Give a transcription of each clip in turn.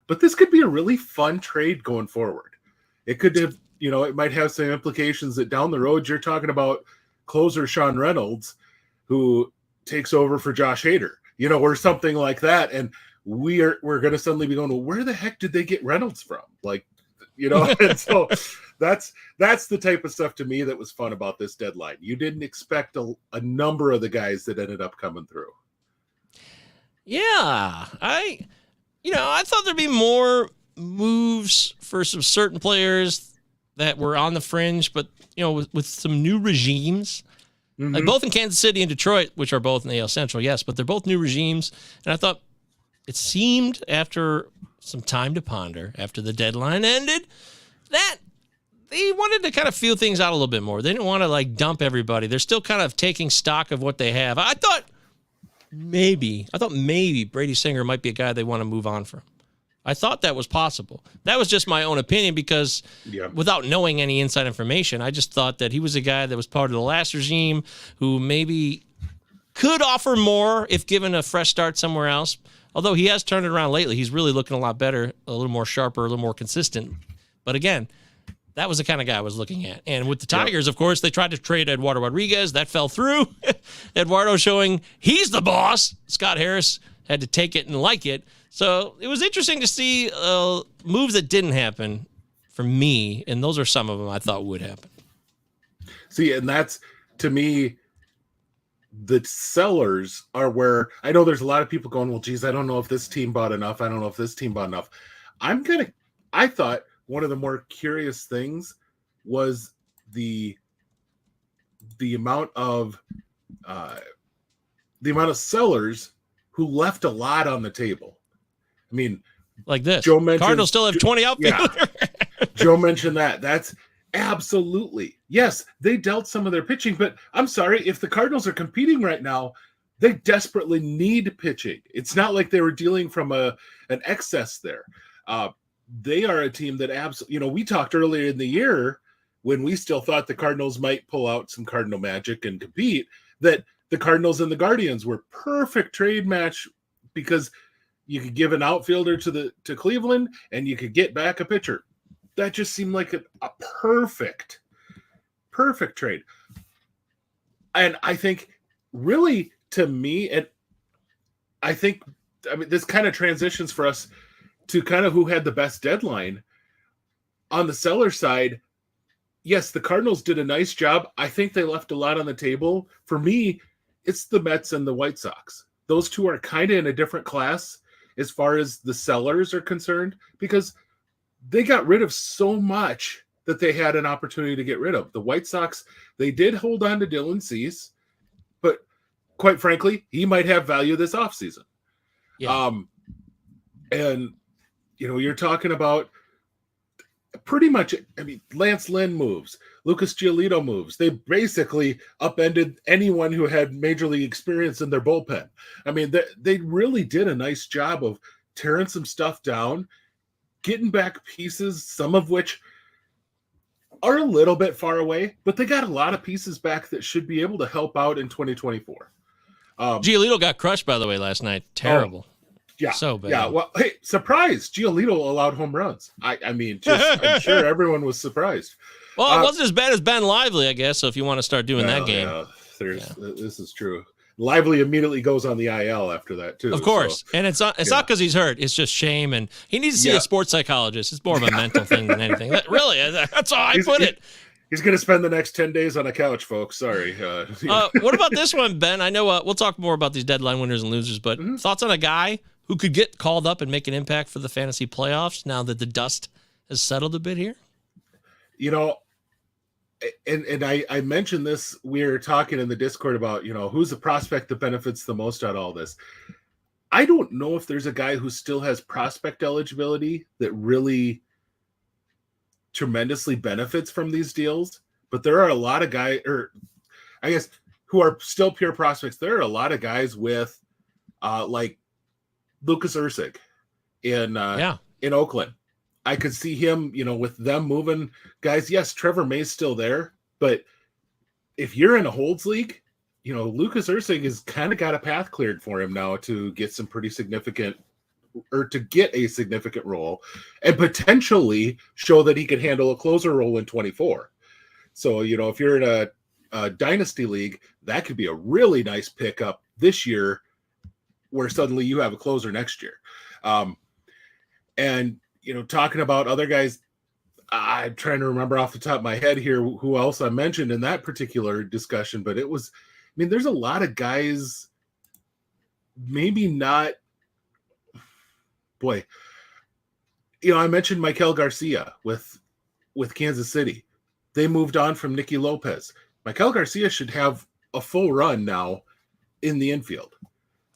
but this could be a really fun trade going forward. It could have, it might have some implications that down the road you're talking about closer Sean Reynolds, who takes over for Josh Hader, or something like that. And we're going to suddenly be going, well, where the heck did they get Reynolds from? And so that's the type of stuff to me that was fun about this deadline. You didn't expect a number of the guys that ended up coming through. Yeah, I thought there'd be more moves for some certain players that were on the fringe, but with some new regimes, like both in Kansas City and Detroit, which are both in the AL Central, yes, but they're both new regimes. And I thought it seemed after some time to ponder, after the deadline ended, that they wanted to kind of feel things out a little bit more. They didn't want to dump everybody. They're still kind of taking stock of what they have. I thought maybe Brady Singer might be a guy they want to move on from. I thought that was possible. That was just my own opinion because without knowing any inside information, I just thought that he was a guy that was part of the last regime who maybe could offer more if given a fresh start somewhere else. Although he has turned it around lately. He's really looking a lot better, a little more sharper, a little more consistent. But again, that was the kind of guy I was looking at. And with the Tigers, of course, they tried to trade Eduardo Rodriguez. That fell through. Eduardo showing he's the boss. Scott Harris had to take it and like it. So it was interesting to see moves that didn't happen for me, and those are some of them I thought would happen. See, and that's, to me, the sellers are where I know there's a lot of people going, well, geez, I don't know if this team bought enough. I don't know if this team bought enough. I thought one of the more curious things was the amount of sellers who left a lot on the table. I mean, like this. Joe mentioned Cardinals still have 20 outfielders. Yeah. Joe mentioned that. That's absolutely. Yes, they dealt some of their pitching, but I'm sorry, if the Cardinals are competing right now, they desperately need pitching. It's not like they were dealing from an excess there. They are a team that absolutely, we talked earlier in the year when we still thought the Cardinals might pull out some Cardinal magic and compete, that the Cardinals and the Guardians were perfect trade match because you could give an outfielder to Cleveland and you could get back a pitcher. That just seemed like a perfect trade. And I think really to me, and this kind of transitions for us to kind of who had the best deadline. On the seller side, yes, the Cardinals did a nice job. I think they left a lot on the table. For me, it's the Mets and the White Sox. Those two are kind of in a different class as far as the sellers are concerned, because they got rid of so much that they had an opportunity to get rid of. The White Sox, they did hold on to Dylan Cease, but quite frankly, he might have value this offseason. Yeah. And, you're talking about pretty much, Lance Lynn moves, Lucas Giolito moves. They basically upended anyone who had major league experience in their bullpen. They really did a nice job of tearing some stuff down, getting back pieces, some of which are a little bit far away, but they got a lot of pieces back that should be able to help out in 2024. Giolito got crushed, by the way, last night. Terrible. Yeah. So bad. Yeah. Well, hey, surprise. Giolito allowed home runs. I'm sure everyone was surprised. Well, it wasn't as bad as Ben Lively, I guess, so if you want to start doing that game. This is true. Lively immediately goes on the IL after that, too. Of course. So, and it's not because he's hurt. It's just shame. And he needs to see a sports psychologist. It's more of a mental thing than anything. Really, that's how I put it. He's going to spend the next 10 days on a couch, folks. Sorry. What about this one, Ben? I know we'll talk more about these deadline winners and losers, but thoughts on a guy who could get called up and make an impact for the fantasy playoffs now that the dust has settled a bit here? And I mentioned this, we were talking in the Discord about, who's the prospect that benefits the most out of all this. I don't know if there's a guy who still has prospect eligibility that really tremendously benefits from these deals, but there are a lot of guys, or I guess, who are still pure prospects. There are a lot of guys with like Lucas Ursig in Oakland. I could see him, with them moving guys. Yes, Trevor May's still there, but if you're in a holds league, Lucas Ursig has kind of got a path cleared for him now to get some pretty significant or to get a significant role and potentially show that he can handle a closer role in 24. So, if you're in a dynasty league, that could be a really nice pickup this year where suddenly you have a closer next year. And, talking about other guys, I'm trying to remember off the top of my head here who else I mentioned in that particular discussion, but there's a lot of guys, maybe not, boy, I mentioned Maikel Garcia with Kansas City. They moved on from Nicky Lopez. Maikel Garcia should have a full run now in the infield.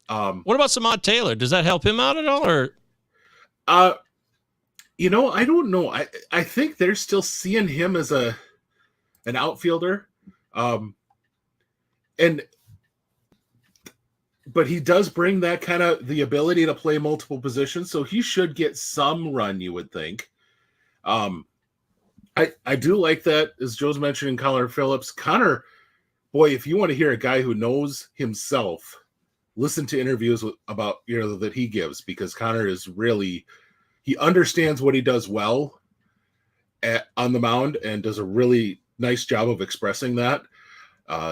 What about Samad Taylor? Does that help him out at all? Or I don't know. I think they're still seeing him as an outfielder. But he does bring that kind of the ability to play multiple positions, so he should get some run, you would think. I do like that, as Joe's mentioning, Connor Phillips. Connor, boy, if you want to hear a guy who knows himself, listen to interviews about that he gives, because Connor is really, he understands what he does well on the mound and does a really nice job of expressing that.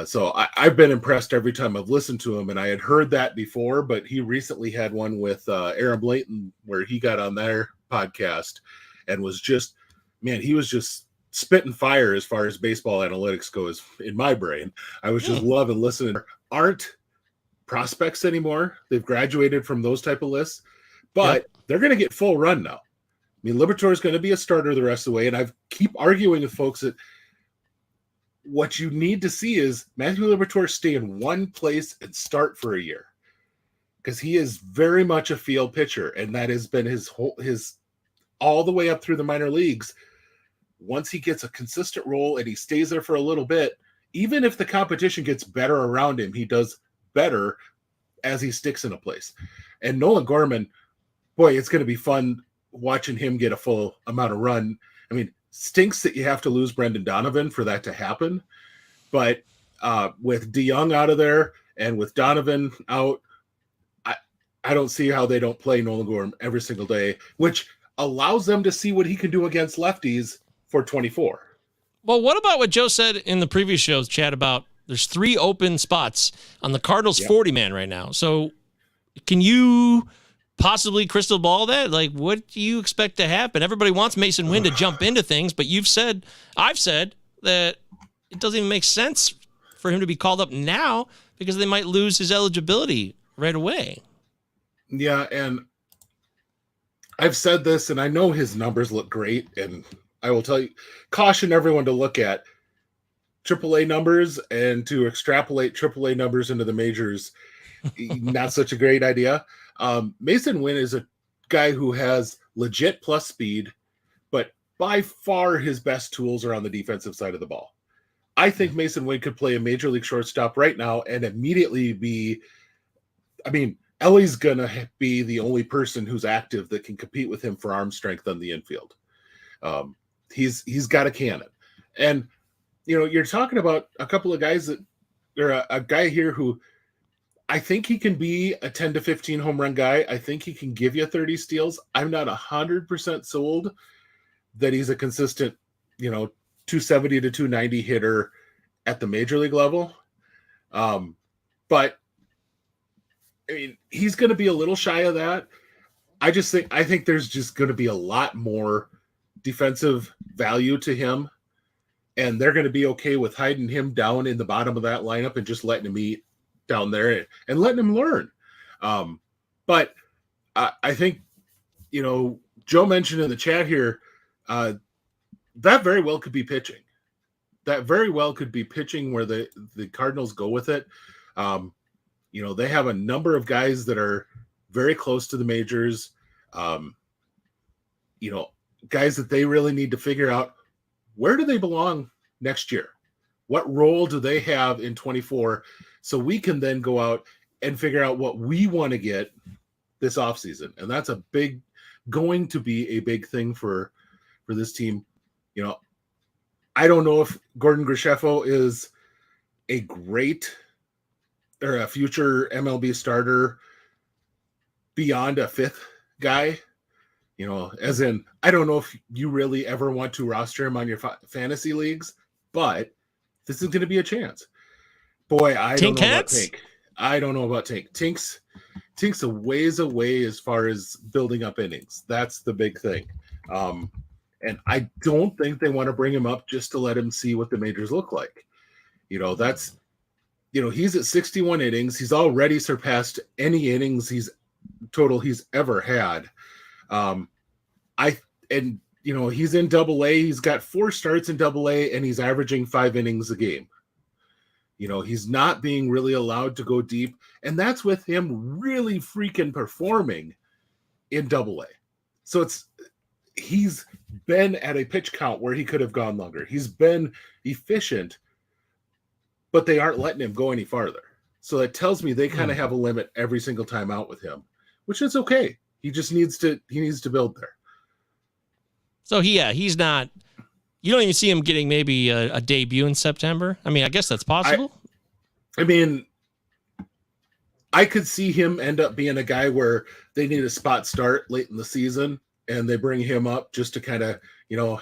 So I've been impressed every time I've listened to him, and I had heard that before, but he recently had one with Aaron Blayton where he got on their podcast and was just, man, he was just spitting fire as far as baseball analytics goes in my brain. I was just loving listening. Aren't prospects anymore. They've graduated from those type of lists, but they're going to get full run now. Liberatore is going to be a starter the rest of the way, and I keep arguing with folks that what you need to see is Matthew Liberatore stay in one place and start for a year, because he is very much a field pitcher, and that has been his all the way up through the minor leagues. Once he gets a consistent role and he stays there for a little bit, even if the competition gets better around him, he does better as he sticks in a place. And Nolan Gorman, boy, it's going to be fun watching him get a full amount of run. Stinks that you have to lose Brendan Donovan for that to happen. But with DeJong out of there and with Donovan out, I don't see how they don't play Nolan Gorman every single day, which allows them to see what he can do against lefties for 24. Well, what about what Joe said in the previous show's chat about there's 3 open spots on the Cardinals 40-man right now. So can you possibly crystal ball that? Like, what do you expect to happen? Everybody wants Masyn Winn to jump into things, but I've said that it doesn't even make sense for him to be called up now because they might lose his eligibility right away. Yeah, and I've said this, and I know his numbers look great, and I will tell you, caution everyone to look at AAA numbers and to extrapolate AAA numbers into the majors. Not such a great idea. Masyn Winn is a guy who has legit plus speed, but by far his best tools are on the defensive side of the ball. I think Masyn Winn could play a major league shortstop right now and immediately be, Ellie's going to be the only person who's active that can compete with him for arm strength on the infield. He's got a cannon. And, you're talking about a couple of guys or a guy here who I think he can be a 10 to 15 home run guy. I think he can give you 30 steals. I'm not 100% sold that he's a consistent, 270 to 290 hitter at the major league level. But he's going to be a little shy of that. I think there's just going to be a lot more defensive value to him, and they're going to be okay with hiding him down in the bottom of that lineup and just letting him eat down there and letting him learn. But I think, Joe mentioned in the chat here, that very well could be pitching. That very well could be pitching where the Cardinals go with it. They have a number of guys that are very close to the majors. Guys that they really need to figure out, where do they belong next year? What role do they have in 24? So we can then go out and figure out what we want to get this offseason. And that's going to be a big thing for this team. I don't know if Gordon Grishefo is a great or a future MLB starter beyond a 5th guy, as in, I don't know if you really ever want to roster him on your fantasy leagues, but this is going to be a chance. Boy, I don't know about Tink. I don't know about Tink. Tink's a ways away as far as building up innings. That's the big thing. And I don't think they want to bring him up just to let him see what the majors look like. He's at 61 innings. He's already surpassed any innings he's ever had. He's in Double-A. He's got 4 starts in Double-A, and he's averaging 5 innings a game. He's not being really allowed to go deep, and that's with him really freaking performing in Double-A. So he's been at a pitch count where he could have gone longer. He's been efficient, but they aren't letting him go any farther. So that tells me they kind of have a limit every single time out with him, which is okay. He just needs to build there. So he's not. You don't even see him getting maybe a debut in September. I mean, I guess that's possible. I could see him end up being a guy where they need a spot start late in the season, and they bring him up just to kind of,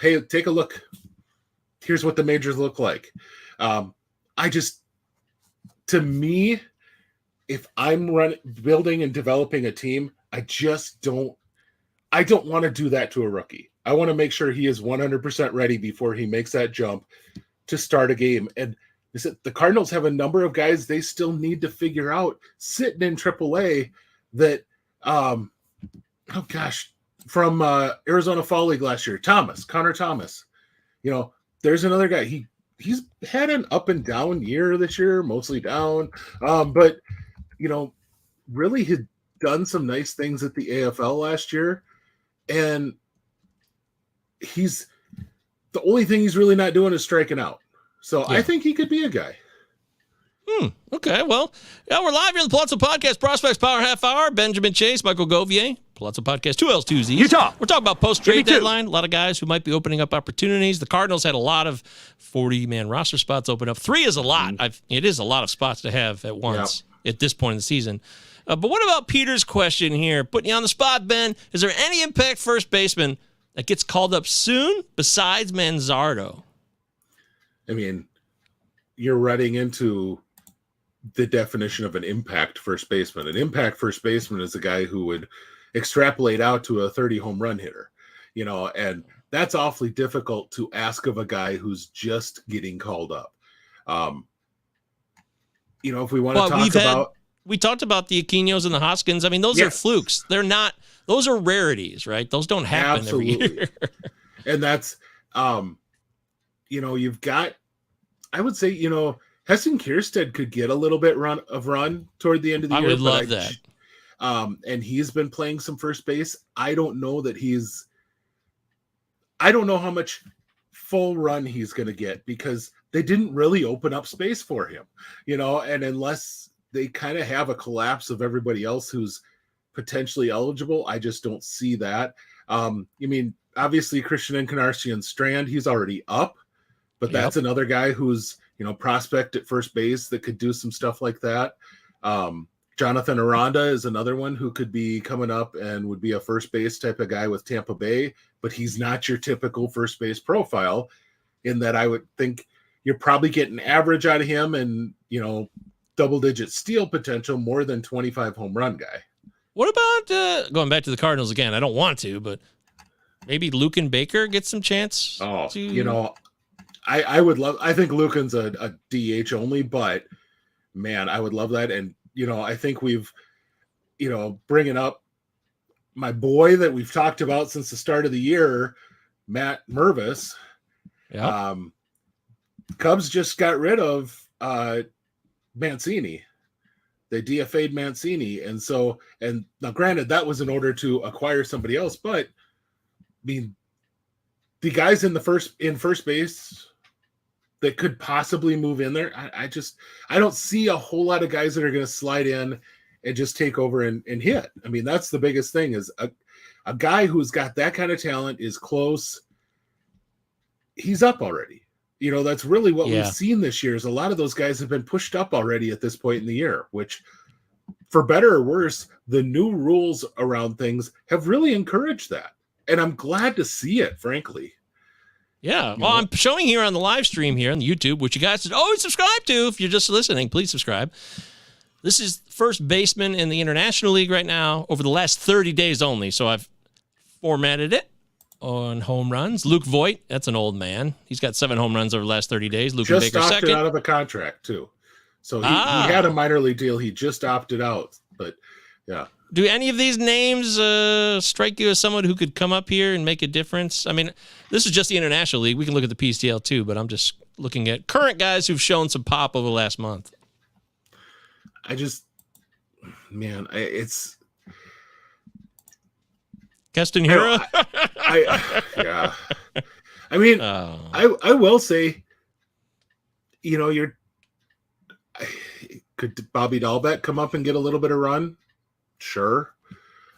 hey, take a look. Here's what the majors look like. To me, if I'm building and developing a team, I don't want to do that to a rookie. I want to make sure he is 100% ready before he makes that jump to start a game. And the Cardinals have a number of guys they still need to figure out sitting in AAA that, from Arizona Fall League last year, Connor Thomas. There's another guy. He's had an up and down year this year, mostly down, but really had done some nice things at the AFL last year, and the only thing he's really not doing is striking out. So I think he could be a guy. Okay, well, we're live here on the Palazzo Podcast, Prospects Power Half Hour. Benjamin Chase, Michael Govier, Palazzo Podcast, 2 L's, 2 Z's. Utah. We're talking about post-trade deadline. A lot of guys who might be opening up opportunities. The Cardinals had a lot of 40-man roster spots open up. 3 is a lot. It is a lot of spots to have at once at this point in the season. But what about Peter's question here? Putting you on the spot, Ben. Is there any impact first baseman that gets called up soon besides Manzardo? I mean, you're running into the definition of an impact first baseman. An impact first baseman is a guy who would extrapolate out to a 30 home run hitter, and that's awfully difficult to ask of a guy who's just getting called up. If we want to talk about, we talked about the Aquino's and the Hoskins. I mean, those are flukes. They're not, those are rarities, right? Those don't happen every year. And that's, you've got, I would say, Heston Kierstead could get a little bit run toward the end of the year. I would love that. And he's been playing some first base. I don't know how much full run he's going to get because they didn't really open up space for him, and unless they kind of have a collapse of everybody else who's potentially eligible, I just don't see that. Obviously Christian Encarnacion Strand, he's already up, but that's another guy who's, prospect at first base that could do some stuff like that. Jonathan Aranda is another one who could be coming up and would be a first base type of guy with Tampa Bay, but he's not your typical first base profile in that I would think you're probably getting average out of him and, double-digit steal potential more than 25 home run guy. What about going back to the Cardinals again? I don't want to, but maybe Lucan Baker gets some chance. I would love. I think Lucan's a DH only, but man, I would love that. And I think we've, bringing up my boy that we've talked about since the start of the year, Matt Mervis. Yeah. Cubs just got rid of Mancini. They DFA'd Mancini. And now granted, that was in order to acquire somebody else, but the guys in first base that could possibly move in there, I don't see a whole lot of guys that are going to slide in and just take over and hit. I mean, that's the biggest thing is a guy who's got that kind of talent is close. He's up already. That's really what we've seen this year is a lot of those guys have been pushed up already at this point in the year, which for better or worse, the new rules around things have really encouraged that. And I'm glad to see it, frankly. Yeah. Well, I'm showing here on the live stream here on the YouTube, which you guys should always subscribe to. If you're just listening, please subscribe. This is first baseman in the International League right now over the last 30 days only. So I've formatted it on home runs. Luke Voigt, that's an old man. He's got 7 home runs over the last 30 days. Luke just Baker opted second. out of a contract, too. So he had a minor league deal. He just opted out. But, yeah. Do any of these names strike you as someone who could come up here and make a difference? I mean, this is just the International League. We can look at the PCL too, but I'm just looking at current guys who've shown some pop over the last month. It's Justyn-Henry. Yeah. I mean, I will say, could Bobby Dahlbeck come up and get a little bit of run? Sure.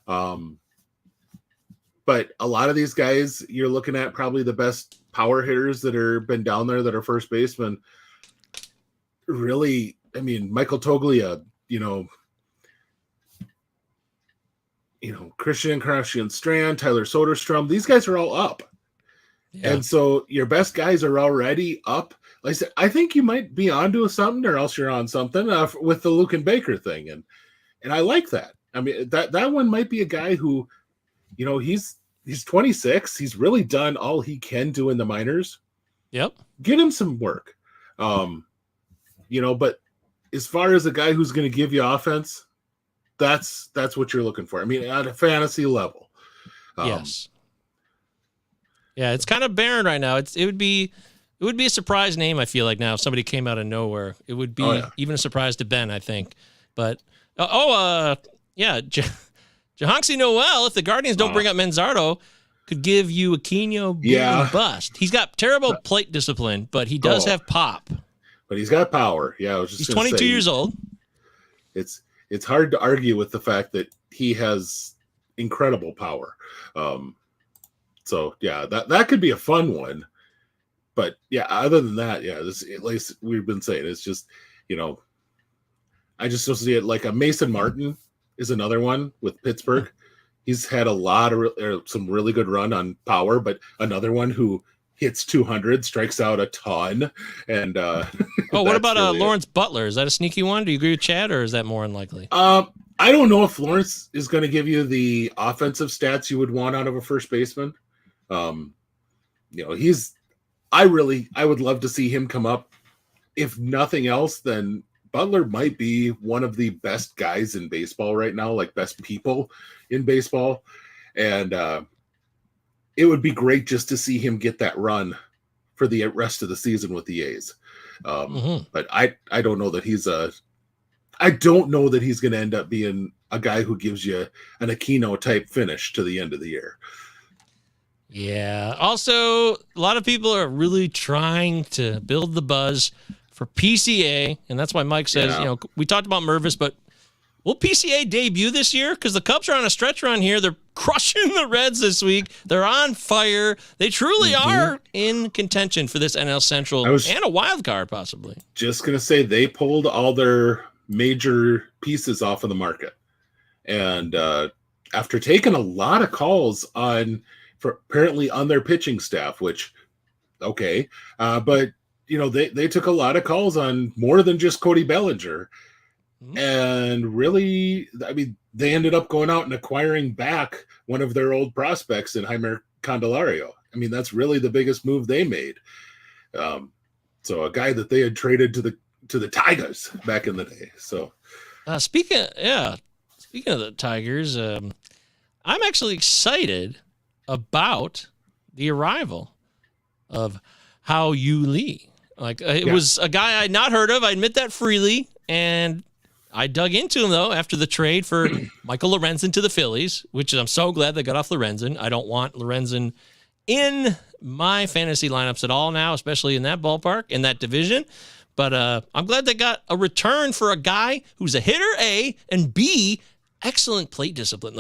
But a lot of these guys, you're looking at probably the best power hitters that are been down there that are first baseman. Really, I mean, Michael Toglia, Christian Encarnacion Strand, Tyler Soderstrom, these guys are all up. Yeah. And so your best guys are already up. Like I said, I think you might be onto something, or else you're on something with the Luke and Baker thing. And I like that. I mean, that one might be a guy who, he's 26. He's really done all he can do in the minors. Yep. Get him some work. But as far as a guy who's going to give you offense, that's what you're looking for. I mean, at a fantasy level. Yes. Yeah, it's kind of barren right now. It would be a surprise name, I feel like, now if somebody came out of nowhere. It would be even a surprise to Ben, I think. But Jhonkensy Noel, if the Guardians don't bring up Manzardo, could give you Aquino and bust. He's got terrible plate discipline, but he does have pop. But he's got power. Yeah, I was just he's 22 years old. It's hard to argue with the fact that he has incredible power. So yeah, that could be a fun one. But yeah, other than that, this, at least we've been saying, it's just, I just don't see it. Like a Mason Martin is another one with Pittsburgh. He's had a lot of some really good run on power, but another one who hits 200, strikes out a ton. And what about really Lawrence Butler? Is that a sneaky one? Do you agree with Chad, or is that more unlikely? I don't know if Lawrence is going to give you the offensive stats you would want out of a first baseman. I would love to see him come up. If nothing else, then Butler might be one of the best guys in baseball right now, like best people in baseball. And it would be great just to see him get that run for the rest of the season with the A's. But I don't know that he's going to end up being a guy who gives you an Aquino type finish to the end of the year. Yeah. Also, a lot of people are really trying to build the buzz for PCA, and that's why Mike says, we talked about Mervis, but will PCA debut this year? Because the Cubs are on a stretch run here. They're crushing the Reds this week. They're on fire. They truly are in contention for this NL Central and a wild card, possibly. Just going to say they pulled all their major pieces off of the market. And after taking a lot of calls apparently on their pitching staff, which, but they took a lot of calls on more than just Cody Bellinger. And really, I mean, they ended up going out and acquiring back one of their old prospects in Jaime Candelario. I mean, that's really the biggest move they made. So a guy that they had traded to the Tigers back in the day. So speaking of the Tigers, I'm actually excited about the arrival of Hao-Yu. It was a guy I'd not heard of. I admit that freely. And I dug into him, though, after the trade for Michael Lorenzen to the Phillies, which I'm so glad they got off Lorenzen. I don't want Lorenzen in my fantasy lineups at all now, especially in that ballpark, in that division. But I'm glad they got a return for a guy who's a hitter, A, and B, excellent plate discipline.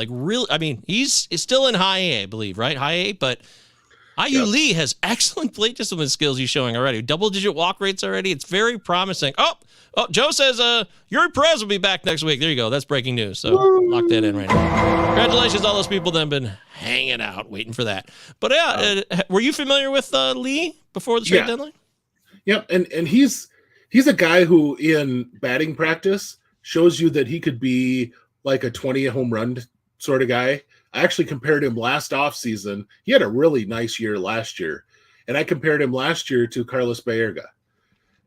He's still in high A, I believe, right? High A, but Hao-Yu Lee has excellent plate discipline skills he's showing already. Double-digit walk rates already. It's very promising. Oh, Joe says Yuri Perez will be back next week. There you go. That's breaking news. So lock that in right now. Congratulations to all those people that have been hanging out, waiting for that. But were you familiar with Lee before the trade deadline? Yep, and he's a guy who in batting practice shows you that he could be like a 20 home run sort of guy. I actually compared him last offseason. He had a really nice year last year. And I compared him last year to Carlos Baerga.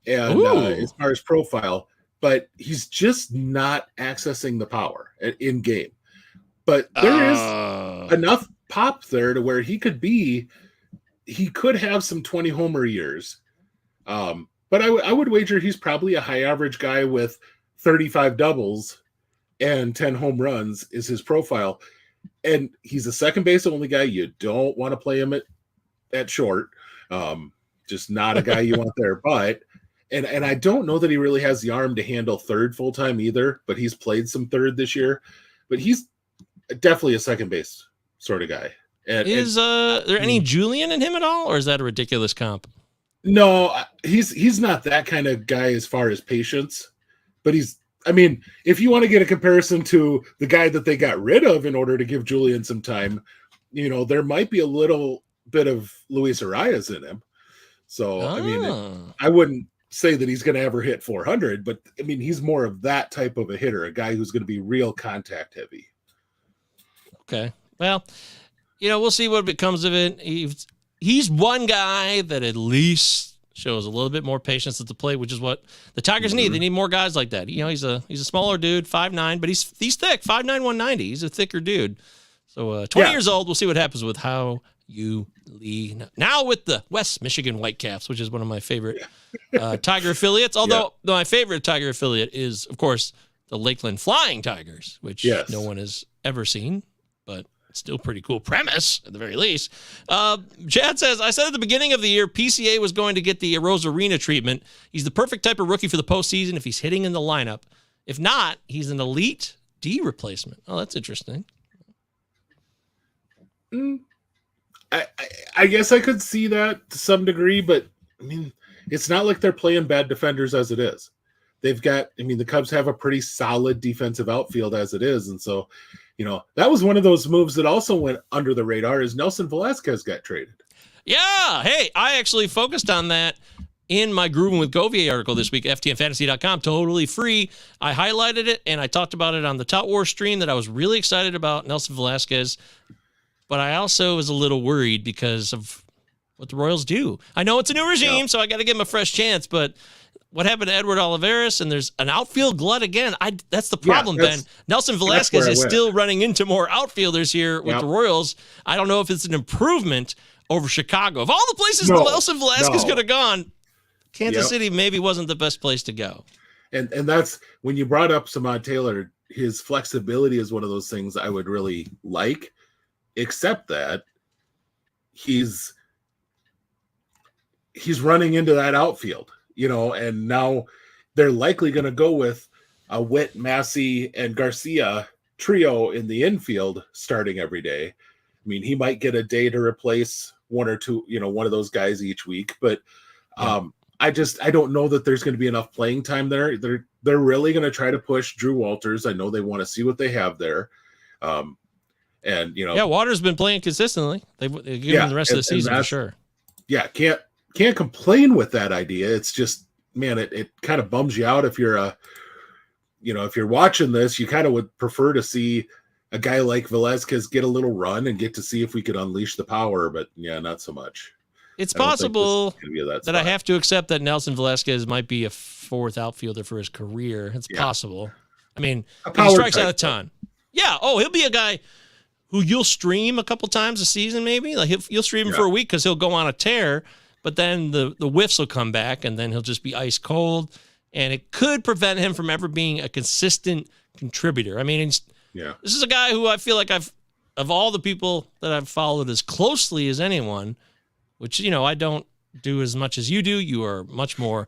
And as far as profile, but he's just not accessing the power in game. But there is enough pop there to where he could have some 20 homer years. But I would wager he's probably a high average guy with 35 doubles and 10 home runs is his profile. And he's a second base only guy. You don't want to play him at short. Just not a guy you want there. But and I don't know that he really has the arm to handle third full time either, but he's played some third this year. But he's definitely a second base sort of guy. Is there any Julian in him at all, or is that a ridiculous comp? No, he's not that kind of guy as far as patience, but if you want to get a comparison to the guy that they got rid of in order to give Julian some time, there might be a little bit of Luis Arias in him. So, I wouldn't say that he's going to ever hit 400, but he's more of that type of a hitter, a guy who's going to be real contact heavy. Okay. Well, we'll see what becomes of it. He's one guy that at least shows a little bit more patience at the plate, which is what the Tigers need. They need more guys like that. He's a smaller dude, 5'9", but he's thick, 5'9", 190. He's a thicker dude. So 20 years old. We'll see what happens with Hao-Yu Lee. Now with the West Michigan Whitecaps, which is one of my favorite Tiger affiliates. Although my favorite Tiger affiliate is, of course, the Lakeland Flying Tigers, which no one has ever seen, but still pretty cool premise at the very least. Chad says, I said at the beginning of the year, PCA was going to get the Rosarina treatment. He's the perfect type of rookie for the postseason if he's hitting in the lineup. If not, he's an elite D replacement. Oh, that's interesting. I guess I could see that to some degree, but it's not like they're playing bad defenders as it is. They've got, the Cubs have a pretty solid defensive outfield as it is. And so, that was one of those moves that also went under the radar is Nelson Velazquez got traded. Yeah. Hey, I actually focused on that in my Groovin' with Govier article this week, ftnfantasy.com, totally free. I highlighted it and I talked about it on the Tout War stream that I was really excited about Nelson Velazquez, but I also was a little worried because of what the Royals do. I know it's a new regime, so I got to give him a fresh chance, but what happened to Edward Olivares, and there's an outfield glut again. That's the problem, Ben. Nelson Velazquez is still running into more outfielders here with the Royals. I don't know if it's an improvement over Chicago. Of all the places Nelson Velazquez could have gone, Kansas City maybe wasn't the best place to go. And that's when you brought up Samad Taylor, his flexibility is one of those things I would really like, except that he's running into that outfield. And now they're likely going to go with a Witt, Massey, and Garcia trio in the infield starting every day. He might get a day to replace one or two, one of those guys each week, but I don't know that there's going to be enough playing time there. They're really going to try to push Drew Walters. I know they want to see what they have there. Walters been playing consistently. They give him the rest of the season for sure. Yeah, can't complain with that idea. It's just, man, it kind of bums you out if you're if you're watching this, you kind of would prefer to see a guy like Velazquez get a little run and get to see if we could unleash the power, but not so much. It's possible that I have to accept that Nelson Velazquez might be a fourth outfielder for his career. It's possible. He strikes out a ton. Yeah. Oh, he'll be a guy who you'll stream a couple times a season, maybe. Like you'll stream him for a week because he'll go on a tear. But then the whiffs will come back, and then he'll just be ice cold, and it could prevent him from ever being a consistent contributor. This is a guy who I feel like of all the people that I've followed as closely as anyone, which I don't do as much as you do. You are much more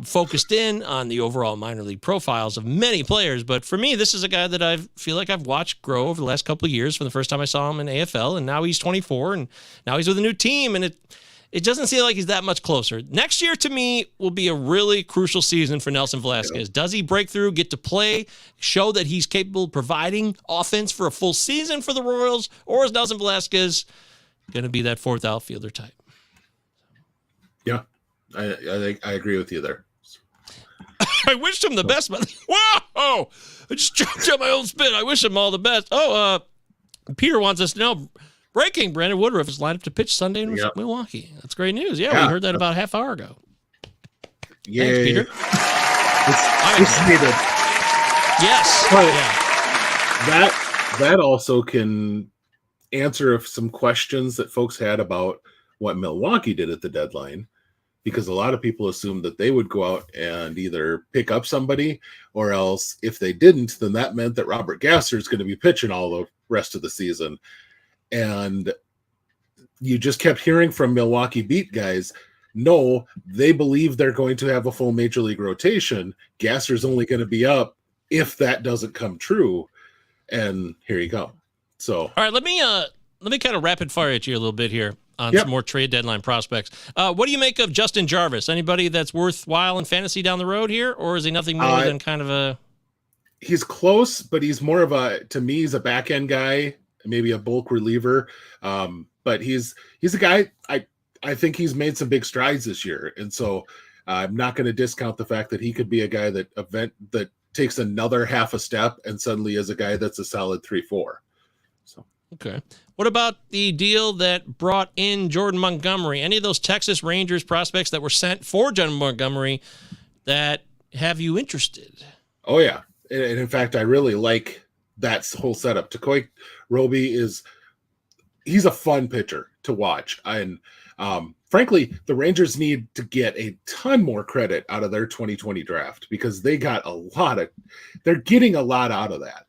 focused in on the overall minor league profiles of many players. But for me, this is a guy that I feel like I've watched grow over the last couple of years from the first time I saw him in AFL. And now he's 24 and now he's with a new team. And it doesn't seem like he's that much closer. Next year, to me, will be a really crucial season for Nelson Velazquez. Does he break through, get to play, show that he's capable of providing offense for a full season for the Royals? Or is Nelson Velazquez going to be that fourth outfielder type? Yeah, I think I agree with you there. I wished him the best, but whoa! I just choked on my own spit. I wish him all the best. Peter wants us to know, breaking, Brandon Woodruff is lined up to pitch Sunday in Milwaukee. That's great news. Yeah, we heard that about a half hour ago. Yeah, thanks, Peter. It's needed. Yes. But that also can answer some questions that folks had about what Milwaukee did at the deadline, because a lot of people assumed that they would go out and either pick up somebody, or else if they didn't, then that meant that Robert Gasser is going to be pitching all the rest of the season. And you just kept hearing from Milwaukee beat guys, no, they believe they're going to have a full major league rotation. Gasser's only going to be up if that doesn't come true. And here you go. So, all right, let me kind of rapid fire at you a little bit here on some more trade deadline prospects. What do you make of Justin Jarvis? Anybody that's worthwhile in fantasy down the road here, or is he nothing more than kind of a... He's close, but he's more of to me, he's a back end guy, maybe a bulk reliever. But he's a guy, I think he's made some big strides this year. And so I'm not going to discount the fact that he could be a guy that takes another half a step and suddenly is a guy that's a solid 3-4. So, okay. What about the deal that brought in Jordan Montgomery? Any of those Texas Rangers prospects that were sent for Jordan Montgomery that have you interested? Oh, yeah. And in fact, I really like that whole setup. Takoi Roby he's a fun pitcher to watch. And frankly, the Rangers need to get a ton more credit out of their 2020 draft, because they got they're getting a lot out of that.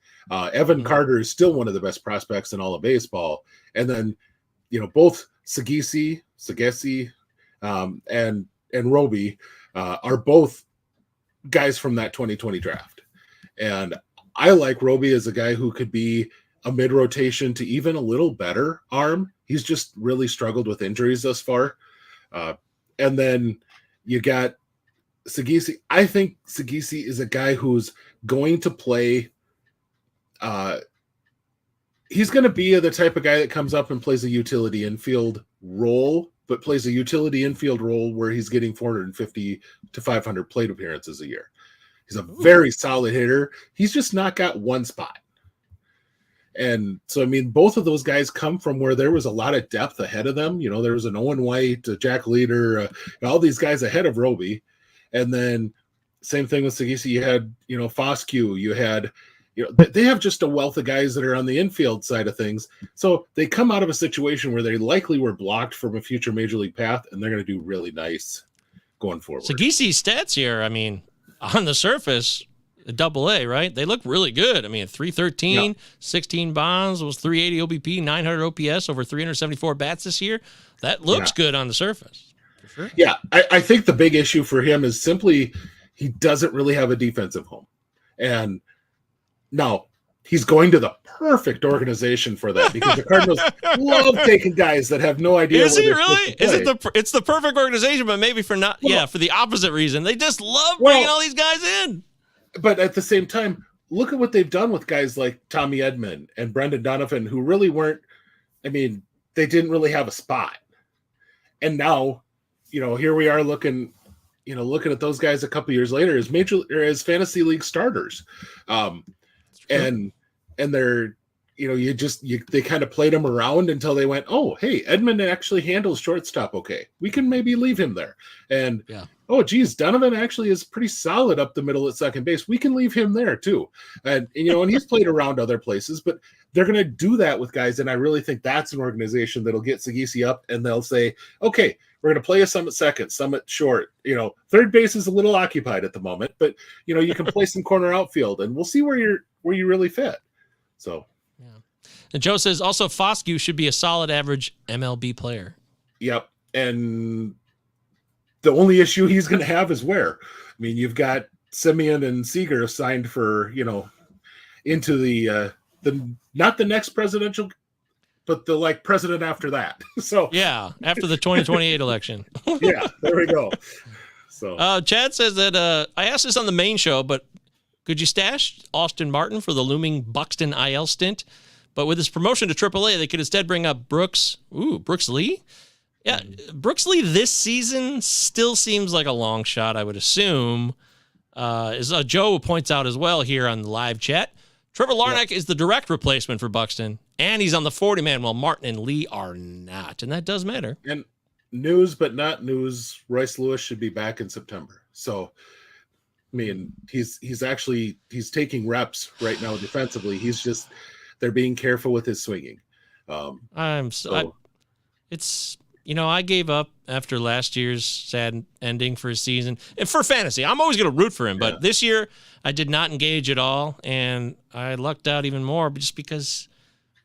Evan Carter is still one of the best prospects in all of baseball. And then, both Sagesi, and Roby are both guys from that 2020 draft. And I like Roby as a guy who could be a mid-rotation to even a little better arm. He's just really struggled with injuries thus far. And then you got Sagesi. I think Sagesi is a guy who's going to play he's going to be the type of guy that comes up and plays a utility infield role, but plays a utility infield role where he's getting 450 to 500 plate appearances a year. He's a very solid hitter. He's just not got one spot. And so, I mean, both of those guys come from where there was a lot of depth ahead of them. There was an Owen White, a Jack Leader, all these guys ahead of Roby. And then same thing with Sagesi. You had, Foscue. You had, they have just a wealth of guys that are on the infield side of things. So they come out of a situation where they likely were blocked from a future major league path, and they're going to do really nice going forward. Sagesi's stats here, I mean, on the surface, Double-A, right? They look really good. I mean, 313, 16 bonds, was 380 OBP, 900 OPS, over 374 bats this year. That looks good on the surface. For sure. Yeah, I think the big issue for him is simply he doesn't really have a defensive home. And now he's going to the perfect organization for that, because the Cardinals love taking guys that have no idea. Is he really? Is it it's the perfect organization, but maybe for for the opposite reason. They just love bringing all these guys in. But at the same time, look at what they've done with guys like Tommy Edman and Brendan Donovan, who really weren't, I mean, they didn't really have a spot. And now, here we are looking at those guys a couple years later as fantasy league starters. And they're, they kind of played him around until they went, oh, hey, Edmund actually handles shortstop okay. We can maybe leave him there. And, oh, geez, Donovan actually is pretty solid up the middle at second base. We can leave him there, too. And he's played around other places, but they're going to do that with guys. And I really think that's an organization that'll get Sagesi up, and they'll say, okay, we're going to play some at second, some at short. Third base is a little occupied at the moment, but, you can play some corner outfield, and we'll see where you really fit. So. And Joe says also Foscue should be a solid average MLB player. Yep. And the only issue he's going to have is where. I mean, you've got Semien and Seager signed for, into the not the next presidential, but the like president after that. So yeah, after the 2028 election. Yeah, there we go. So Chad says that I asked this on the main show, but could you stash Austin Martin for the looming Buxton IL stint? But with his promotion to AAA, they could instead bring up Brooks Lee. Yeah, Brooks Lee this season still seems like a long shot, I would assume. As Joe points out as well here on the live chat, Trevor Larnach is the direct replacement for Buxton, and he's on the 40-man while Martin and Lee are not, and that does matter. And news, but not news, Royce Lewis should be back in September. So, I mean, he's taking reps right now defensively. They're being careful with his swinging. I gave up after last year's sad ending for his season. And for fantasy, I'm always going to root for him. But this year, I did not engage at all, and I lucked out even more just because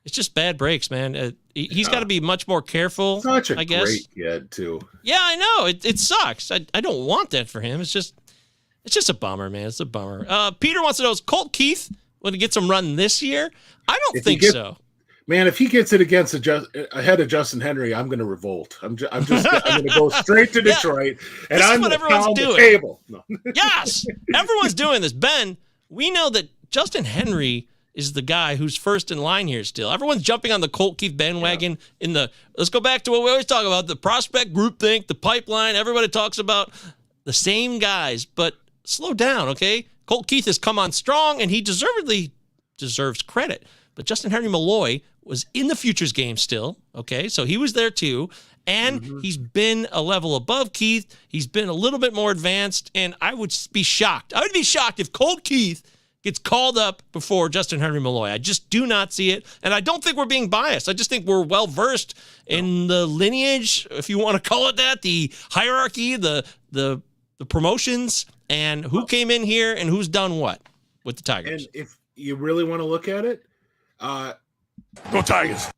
it's just bad breaks, man. He's got to be much more careful, Such a I guess. Great kid, too. Yeah, I know. It sucks. I don't want that for him. It's just a bummer, man. It's a bummer. Peter wants to know, is Colt Keith going to get some run this year? I don't think so. Man, if he gets it ahead of Justyn-Henry, I'm going to revolt. I'm going to go straight to Detroit, and I'm going to pound the table. No. Yes, everyone's doing this. Ben, we know that Justyn-Henry is the guy who's first in line here still. Everyone's jumping on the Colt Keith bandwagon let's go back to what we always talk about, the prospect groupthink, the pipeline. Everybody talks about the same guys, but slow down, okay? Colt Keith has come on strong, and he deservedly deserves credit. But Justyn-Henry Malloy was in the futures game still, okay? So he was there too, and he's been a level above Keith. He's been a little bit more advanced, and I would be shocked. I would be shocked if Colt Keith gets called up before Justyn-Henry Malloy. I just do not see it, and I don't think we're being biased. I just think we're well-versed in the lineage, if you want to call it that, the hierarchy, the promotions, and who came in here and who's done what with the Tigers. And if you really want to look at it, go Tigers.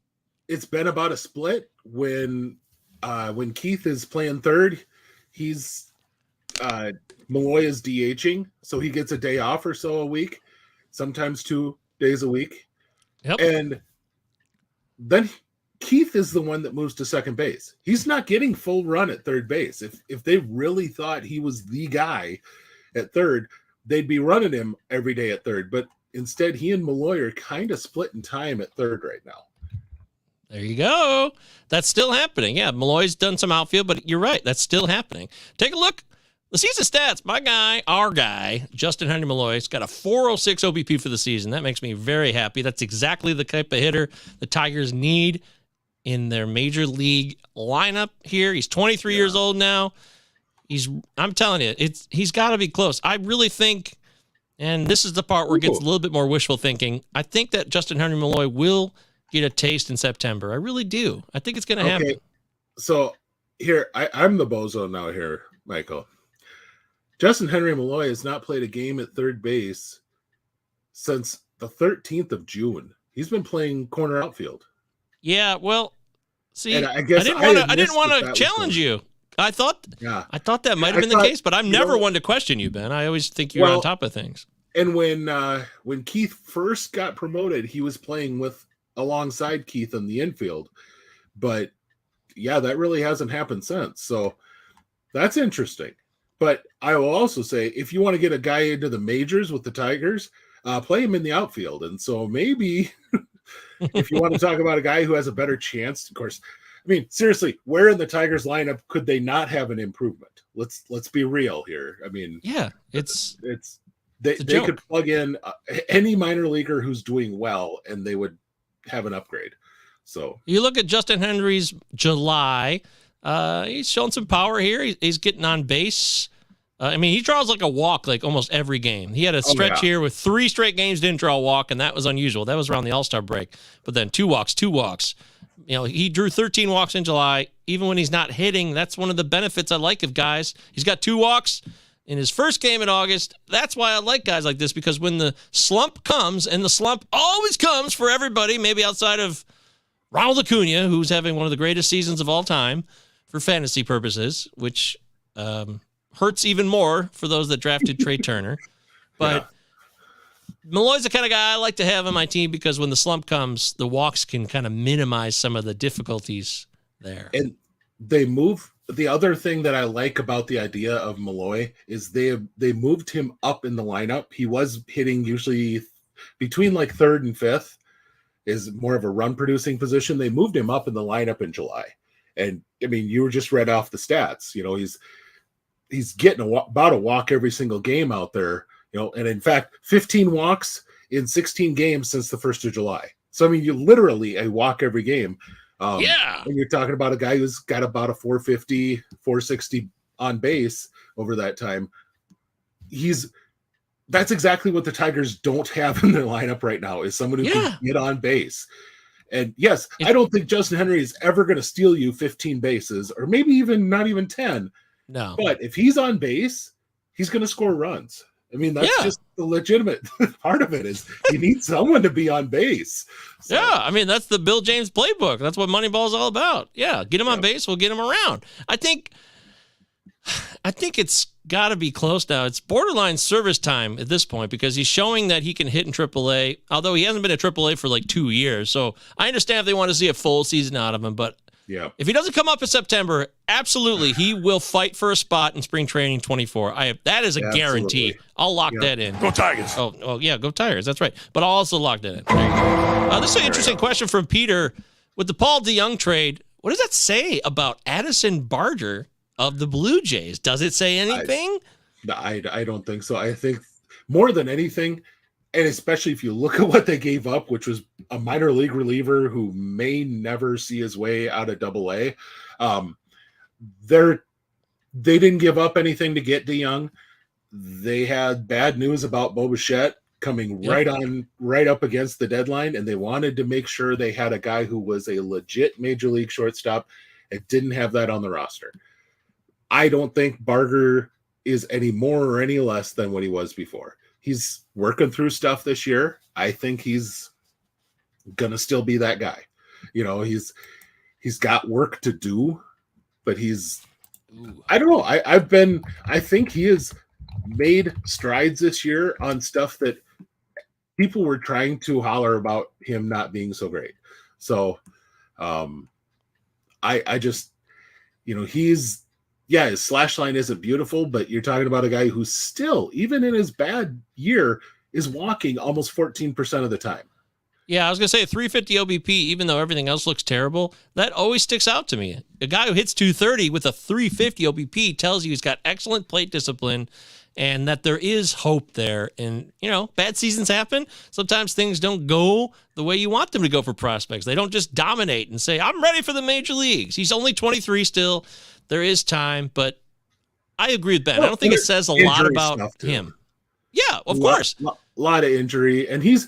It's been about a split. When Keith is playing third, Malloy is DHing, so he gets a day off or so a week, sometimes 2 days a week. Yep. And then Keith is the one that moves to second base. He's not getting full run at third base. If they really thought he was the guy at third, they'd be running him every day at third. But instead, he and Malloy are kind of splitting time at third right now. There you go. That's still happening. Yeah, Malloy's done some outfield, but you're right. That's still happening. Take a look. The season stats. Our guy, Justyn-Henry Malloy's got a 406 OBP for the season. That makes me very happy. That's exactly the type of hitter the Tigers need in their major league lineup here. He's 23 years old now. I'm telling you, he's got to be close. I really think, and this is the part where it gets a little bit more wishful thinking, I think that Justyn-Henry Malloy will get a taste in September. I really do. I think it's going to happen. So here, I'm the bozo now here, Michael. Justyn-Henry Malloy has not played a game at third base since the 13th of June. He's been playing corner outfield. Yeah, well, see, I guess I didn't want to challenge you. I thought that might have been the case, but I'm never one to question you, Ben. I always think you're on top of things. And when Keith first got promoted, he was playing alongside Keith in the infield. But yeah, that really hasn't happened since. So that's interesting. But I will also say, if you want to get a guy into the majors with the Tigers, play him in the outfield. And so maybe if you want to talk about a guy who has a better chance, of course, I mean, seriously, where in the Tigers lineup could they not have an improvement? Let's be real here. I mean, yeah, they could plug in any minor leaguer who's doing well, and they would have an upgrade. So you look at Justyn-Henry's July. He's showing some power here. He's getting on base. I mean, he draws like a walk like almost every game. He had a stretch here with 3 straight games didn't draw a walk, and that was unusual. That was around the All-Star break. But then 2 walks. You know, he drew 13 walks in July. Even when he's not hitting, that's one of the benefits I like of guys. He's got 2 walks in his first game in August. That's why I like guys like this, because when the slump comes, and the slump always comes for everybody, maybe outside of Ronald Acuna, who's having one of the greatest seasons of all time for fantasy purposes, which hurts even more for those that drafted Trey Turner. But Malloy's the kind of guy I like to have on my team because when the slump comes, the walks can kind of minimize some of the difficulties there. And they move. The other thing that I like about the idea of Malloy is they moved him up in the lineup. He was hitting usually between like third and fifth, is more of a run producing position. They moved him up in the lineup in July. And I mean, you were just read off the stats, he's getting about a walk every single game out there, and in fact, 15 walks in 16 games since the 1st of July. So, I mean, you literally a walk every game. And you're talking about a guy who's got about a 450, 460 on base over that time. That's exactly what the Tigers don't have in their lineup right now, is someone who can get on base. And yes, I don't think Justyn-Henry is ever going to steal you 15 bases, or maybe even not even 10. No. But if he's on base, he's going to score runs. I mean, that's just the legitimate part of it, is you need someone to be on base. So. Yeah, I mean, that's the Bill James playbook. That's what Moneyball is all about. Yeah, get him on base, we'll get him around. I think it's got to be close now. It's borderline service time at this point because he's showing that he can hit in AAA, although he hasn't been at AAA for like 2 years. So I understand if they want to see a full season out of him, but if he doesn't come up in September, absolutely, he will fight for a spot in spring training 24. That is a guarantee. I'll lock that in. Go Tigers. Oh, yeah, go Tigers. That's right. But I'll also lock that in. There you go. This is an interesting question from Peter. With the Paul DeJong trade, what does that say about Addison Barger of the Blue Jays? Does it say anything? I don't think so. I think more than anything, and especially if you look at what they gave up, which was a minor league reliever who may never see his way out of AA. They didn't give up anything to get DeJong. They had bad news about Bo Bichette coming right up against the deadline, and they wanted to make sure they had a guy who was a legit major league shortstop and didn't have that on the roster. I don't think Barger is any more or any less than what he was before. He's working through stuff this year. I think he's gonna still be that guy. He's got work to do, but I don't know. I think he has made strides this year on stuff that people were trying to holler about him not being so great. So I just, his slash line isn't beautiful, but you're talking about a guy who's still, even in his bad year, is walking almost 14% of the time. Yeah, I was going to say 350 OBP, even though everything else looks terrible, that always sticks out to me. A guy who hits 230 with a 350 OBP tells you he's got excellent plate discipline and that there is hope there. And, bad seasons happen. Sometimes things don't go the way you want them to go for prospects. They don't just dominate and say, I'm ready for the major leads. He's only 23 still. There is time, but I agree with Ben. I don't think it says a lot about him. Yeah, of course. A lot of injury. And he's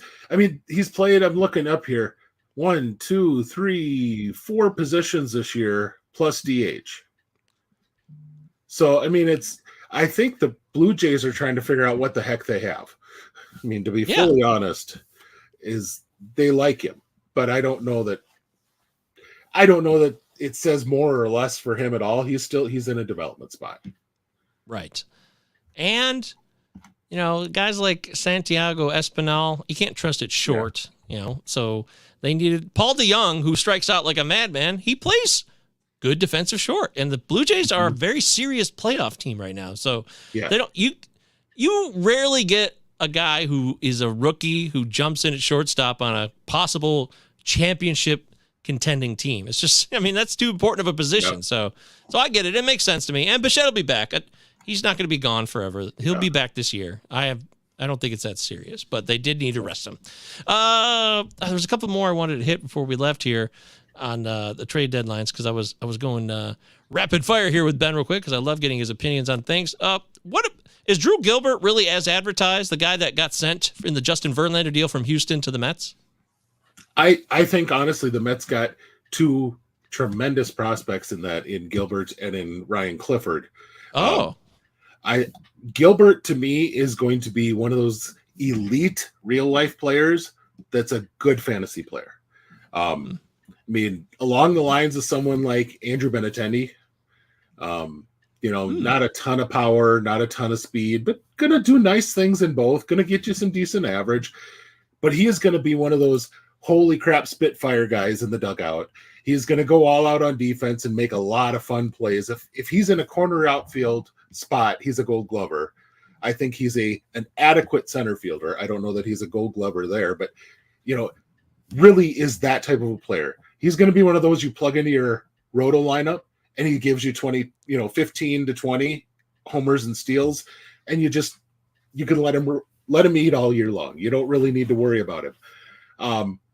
played, I'm looking up here, 1, 2, 3, 4 positions this year plus DH. So, I think the Blue Jays are trying to figure out what the heck they have. To be fully honest, is they like him, but I don't know that it says more or less for him at all. He's in a development spot. Right. And, guys like Santiago Espinal, you can't trust it short, so they needed Paul DeJong, who strikes out like a madman. He plays good defensive short, and the Blue Jays are a very serious playoff team right now. So they don't, you rarely get a guy who is a rookie who jumps in at shortstop on a possible championship contending team. It's just, that's too important of a position. Yep. So I get it. It makes sense to me. And Bichette will be back. He's not going to be gone forever. He'll be back this year. I don't think it's that serious, but they did need to rest him. There's a couple more I wanted to hit before we left here on the trade deadlines, because I was going rapid fire here with Ben real quick because I love getting his opinions on things. What is Drew Gilbert really as advertised? The guy that got sent in the Justin Verlander deal from Houston to the Mets? I think, honestly, the Mets got 2 tremendous prospects in Gilbert and in Ryan Clifford. Gilbert, to me, is going to be one of those elite real-life players that's a good fantasy player. Along the lines of someone like Andrew Benintendi, Not a ton of power, not a ton of speed, but going to do nice things in both, going to get you some decent average. But he is going to be one of those holy crap Spitfire guys in the dugout. He's going to go all out on defense and make a lot of fun plays. If he's in a corner outfield spot, he's a Gold Glover. I think he's an adequate center fielder. I don't know that he's a Gold Glover there, but really is that type of a player. He's going to be one of those you plug into your roto lineup and he gives you 15 to 20 homers and steals, and you can let him eat all year long. You don't really need to worry about him.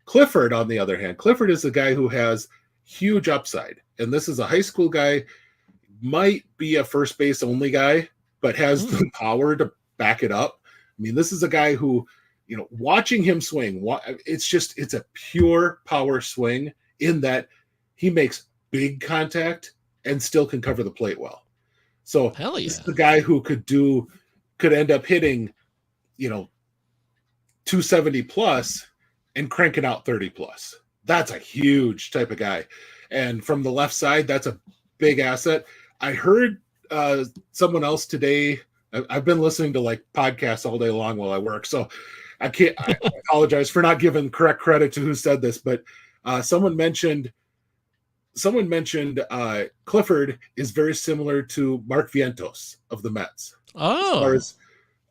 Clifford, on the other hand, Clifford is a guy who has huge upside, and this is a high school guy, might be a first base only guy, but has the power to back it up. I mean, this is a guy who, watching him swing, it's a pure power swing in that he makes big contact and still can cover the plate well. So this is the guy who could end up hitting, 270 plus and cranking out 30 plus. That's a huge type of guy. And from the left side, that's a big asset. I heard someone else today. I've been listening to podcasts all day long while I work, so I apologize for not giving correct credit to who said this, but someone mentioned Clifford is very similar to Mark Vientos of the Mets. Oh, as far as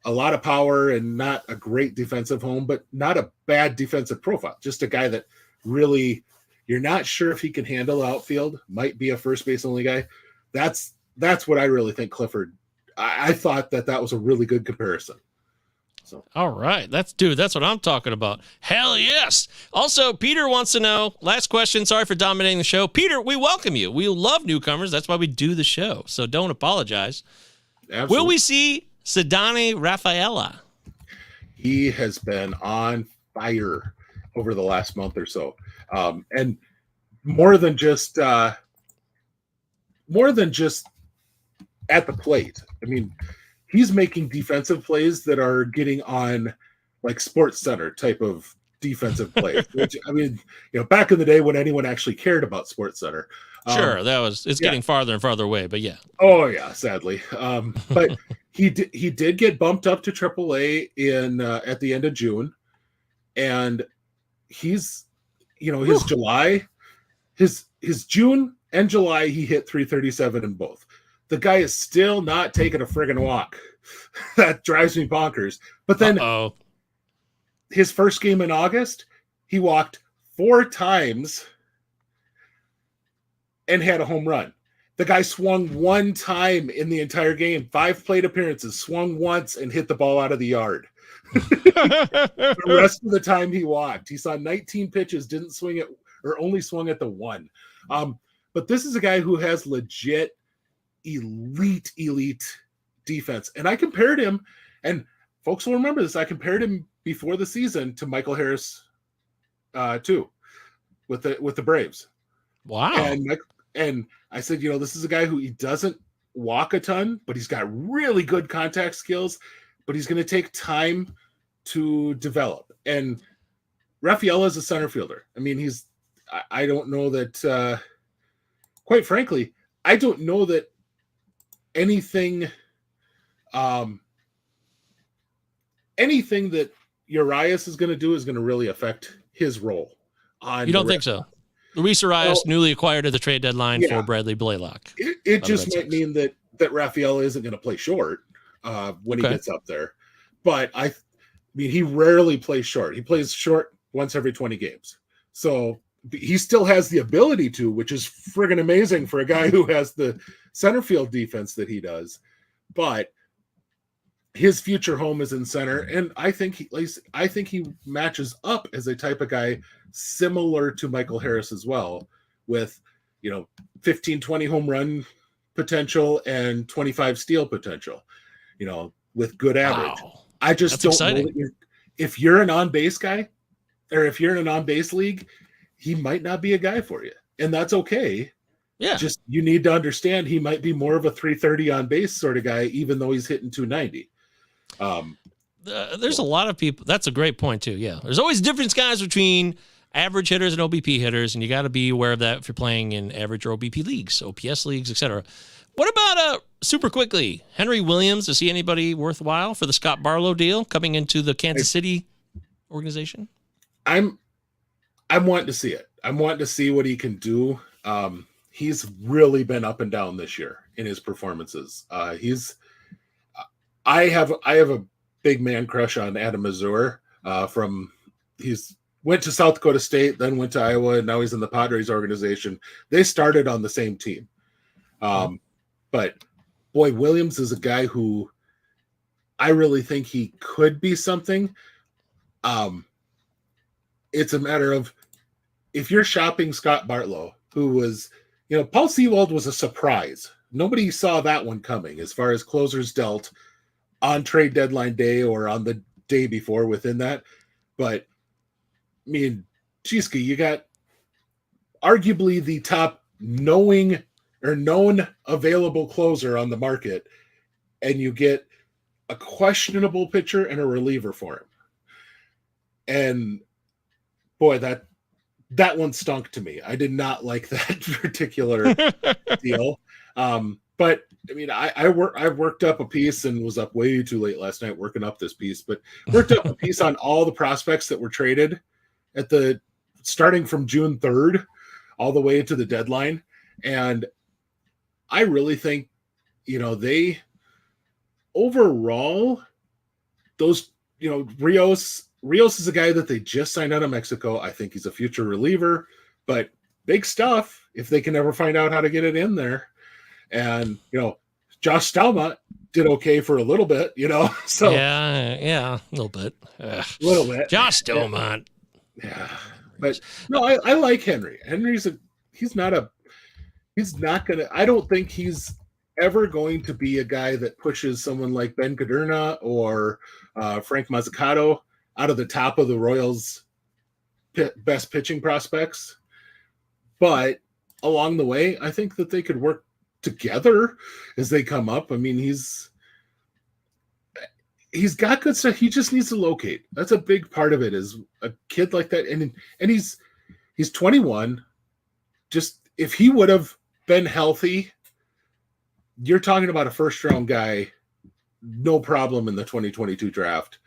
a lot of power and not a great defensive home, but not a bad defensive profile. Just a guy that really you're not sure if he can handle outfield. Might be a first base only guy. That's what I really think Clifford. I thought that was a really good comparison. So, all right. That's what I'm talking about. Hell yes. Also, Peter wants to know, last question. Sorry for dominating the show. Peter, we welcome you. We love newcomers. That's why we do the show. So don't apologize. Absolutely. Will we see Ceddane Rafaela? He has been on fire over the last month or so. And more than just at the plate. I mean, he's making defensive plays that are getting on Sports Center type of defensive plays. Which, I mean, back in the day when anyone actually cared about Sports Center. Sure, it's getting farther and farther away, but yeah. Oh yeah, sadly. But he did get bumped up to AAA in at the end of June, and he's his July, his June and July he hit 337 in both. The guy is still not taking a friggin' walk. That drives me bonkers. But then his first game in August, he walked 4 times and had a home run. The guy swung 1 time in the entire game, 5 plate appearances, swung once and hit the ball out of the yard. The rest of the time he walked. He saw 19 pitches, didn't swing it, or only swung at the 1. But this is a guy who has legit elite defense. And I compared him, and folks will remember this, I compared him before the season to Michael Harris too, with the Braves. Wow. And I said, this is a guy who he doesn't walk a ton, but he's got really good contact skills, but he's going to take time to develop. And Rafaela is a center fielder. I mean, I don't know that, quite frankly, I don't know that anything that Urias is going to do is going to really affect his role. You don't think so? Luis Urias, newly acquired at the trade deadline for Bradley Blaylock. It just might mean that Rafaela isn't going to play short when he gets up there. But I mean, he rarely plays short. He plays short once every 20 games. So he still has the ability to, which is friggin' amazing for a guy who has the center field defense that he does. But his future home is in center, and I think he matches up as a type of guy similar to Michael Harris as well, with 15, 20 home run potential and 25 steal potential, with good average. Wow. I just That's don't know that if you're an on-base guy, or if you're in an on-base league, he might not be a guy for you, and that's okay. Yeah. Just you need to understand he might be more of a 330 on base sort of guy, even though he's hitting 290. There's a lot of people. That's a great point too. Yeah. There's always difference, guys, between average hitters and OBP hitters, and you got to be aware of that if you're playing in average or OBP leagues, OPS leagues, etc. What about super quickly, Henry Williams? Is he anybody worthwhile for the Scott Barlow deal coming into the Kansas City organization? I'm wanting to see it. I'm wanting to see what he can do. He's really been up and down this year in his performances. I have a big man crush on Adam Mazur. He's went to South Dakota State, then went to Iowa, and now he's in the Padres organization. They started on the same team. But boy, Williams is a guy who I really think he could be something. It's a matter of if you're shopping Scott Barlow, who was, Paul Sewald was a surprise. Nobody saw that one coming as far as closers dealt on trade deadline day or on the day before within that. But I mean, Cheesky, you got arguably the top known available closer on the market, and you get a questionable pitcher and a reliever for him. And boy, that one stunk to me. I did not like that particular deal. But I mean, I worked up a piece and was up way too late last night working up this piece, but worked up a piece on all the prospects that were traded starting from June 3rd all the way to the deadline. And I really think, they overall, those, Rios is a guy that they just signed out of Mexico. I think he's a future reliever, but big stuff if they can ever find out how to get it in there. And, Josh Stelma did okay for a little bit, so. Yeah, a little bit. A little bit. Josh Stelma. Yeah. But no, I like Henry. I don't think he's ever going to be a guy that pushes someone like Ben Caderna or Frank Mazzucato out of the top of the Royals' best pitching prospects. But along the way, I think that they could work together as they come up. I mean, he's got good stuff. He just needs to locate. That's a big part of it, is a kid like that. And he's 21. Just if he would have been healthy, you're talking about a first round guy, no problem in the 2022 draft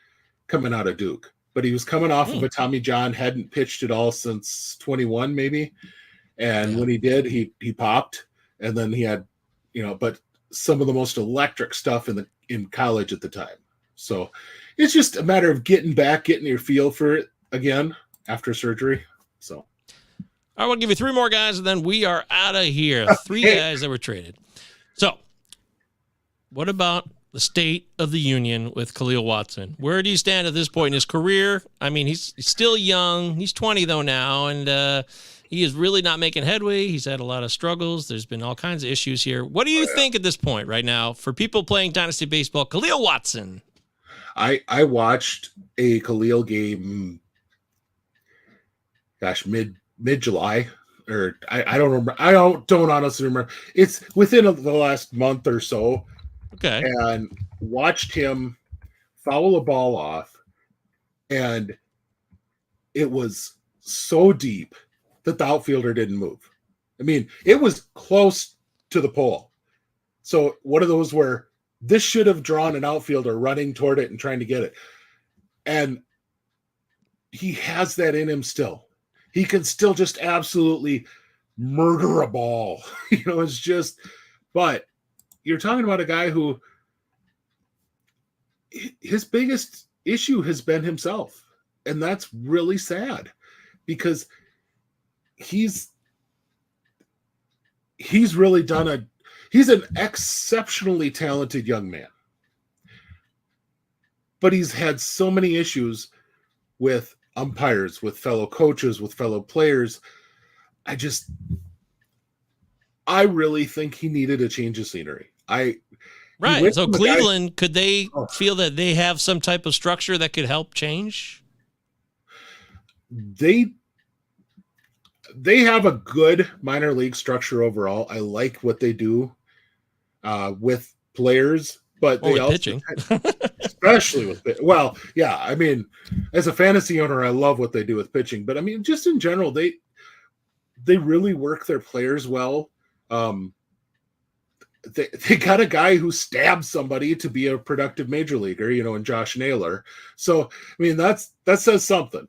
coming out of Duke. But he was coming off of a Tommy John, hadn't pitched at all since 21 maybe. And when he did, he popped. And then he had, but some of the most electric stuff in college at the time. So it's just a matter of getting your feel for it again after surgery. So I will give you three more guys, and then we are out of here. Three guys that were traded. So what about the state of the union with Kahlil Watson? Where do you stand at this point in his career? I mean, he's still young. He's 20, though, now, and he is really not making headway. He's had a lot of struggles. There's been all kinds of issues here. What do you think at this point right now for people playing Dynasty Baseball? Kahlil Watson. I watched a Kahlil game, mid-July, or I don't remember. I don't honestly remember. It's within the last month or so. Okay. And watched him foul a ball off, and it was so deep that the outfielder didn't move. I mean, it was close to the pole. So one of those where this should have drawn an outfielder running toward it and trying to get it. And he has that in him still. He can still just absolutely murder a ball. It's just, but you're talking about a guy who his biggest issue has been himself. And that's really sad because he's really done he's an exceptionally talented young man, but he's had so many issues with umpires, with fellow coaches, with fellow players. I really think he needed a change of scenery. Right. So Cleveland, could they feel that they have some type of structure that could help change? They have a good minor league structure overall. I like what they do with players, but they also, especially with well, yeah. I mean, as a fantasy owner, I love what they do with pitching, but I mean, just in general, they really work their players well. They got a guy who stabs somebody to be a productive major leaguer, in Josh Naylor. So, I mean, that says something.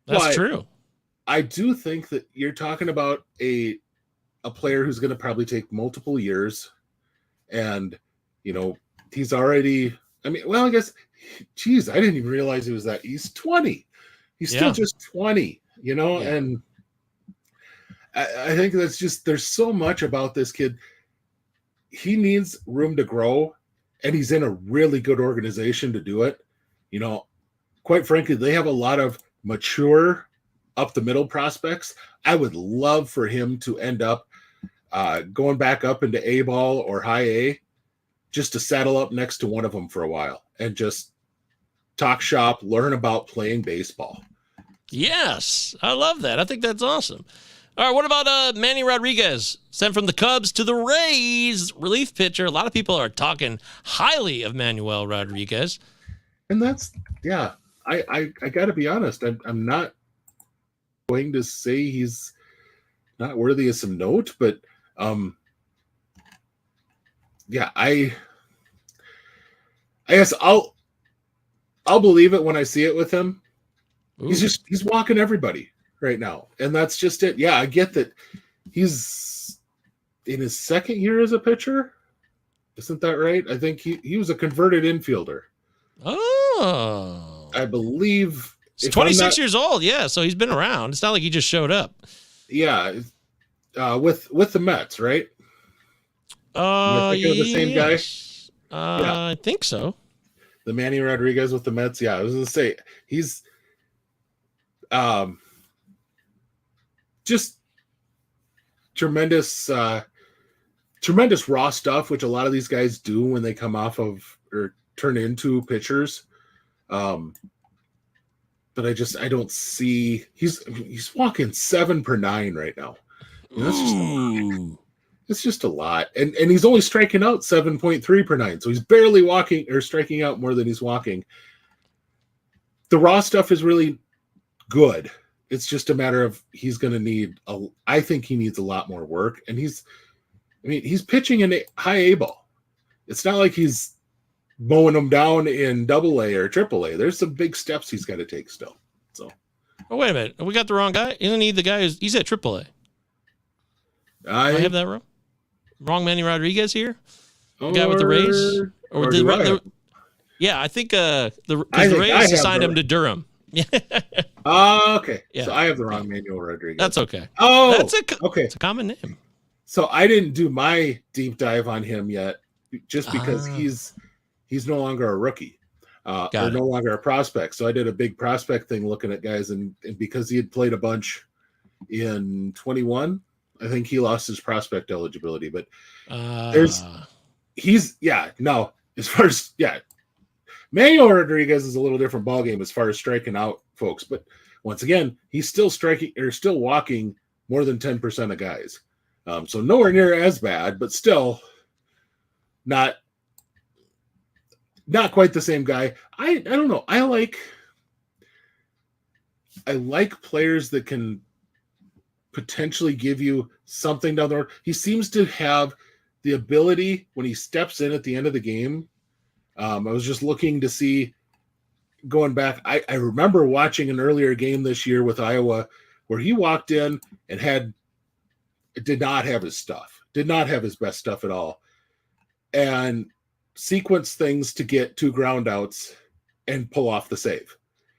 That's true. I do think that you're talking about a player who's going to probably take multiple years, and he's already. I mean, well, I guess, geez, I didn't even realize he was that. He's 20. He's still just 20. And I think that's just, there's so much about this kid. He needs room to grow, and he's in a really good organization to do it. Quite frankly, they have a lot of mature up the middle prospects. I would love for him to end up going back up into A-ball or high A, just to saddle up next to one of them for a while and just talk shop, learn about playing baseball. Yes, I love that. I think that's awesome. All right, what about Manny Rodriguez, sent from the Cubs to the Rays, relief pitcher? A lot of people are talking highly of Manuel Rodriguez. And that's, yeah, I got to be honest. I'm not going to say he's not worthy of some note, but yeah, I guess I'll believe it when I see it with him. Ooh. He's walking everybody right now, and that's just it. Yeah, I get that he's in his second year as a pitcher. Isn't that right? I think he was a converted infielder. Oh, I believe he's 26 years old. Yeah, so he's been around. It's not like he just showed up. Yeah, with the Mets, right? Yeah. The same guy. Yeah. I think so. The Manny Rodriguez with the Mets. Yeah, I was going to say he's just tremendous raw stuff, which a lot of these guys do when they come off of or turn into pitchers. But I don't see he's walking 7 per 9 right now. That's just a lot. It's just a lot. And he's only striking out 7.3 per 9. So he's barely walking or striking out more than he's walking. The raw stuff is really good. It's just a matter of he's going to need I think he needs a lot more work. And he's pitching in high A ball. It's not like he's mowing them down in Double A or Triple A. There's some big steps he's got to take still. So. Oh, wait a minute. We got the wrong guy. You don't need the guy he's at Triple A. I have that wrong. Wrong Manny Rodriguez here? The guy with the Rays? Yeah, I think the Rays assigned him to Durham. Okay. Yeah. So I have the wrong Manuel Rodriguez. That's okay. Oh, okay. It's a common name. So I didn't do my deep dive on him yet, just because he's no longer a rookie or no longer a prospect. So I did a big prospect thing looking at guys, and because he had played a bunch in 21, I think he lost his prospect eligibility. But as far as Manuel Rodriguez is a little different ballgame as far as striking out folks. But once again, he's still still walking more than 10% of guys. So nowhere near as bad, but still not quite the same guy. I don't know. I like players that can potentially give you something down the road. He seems to have the ability when he steps in at the end of the game. I was just looking to see, going back, I remember watching an earlier game this year with Iowa where he walked in and did not have his best stuff at all, and sequence things to get 2 ground outs and pull off the save.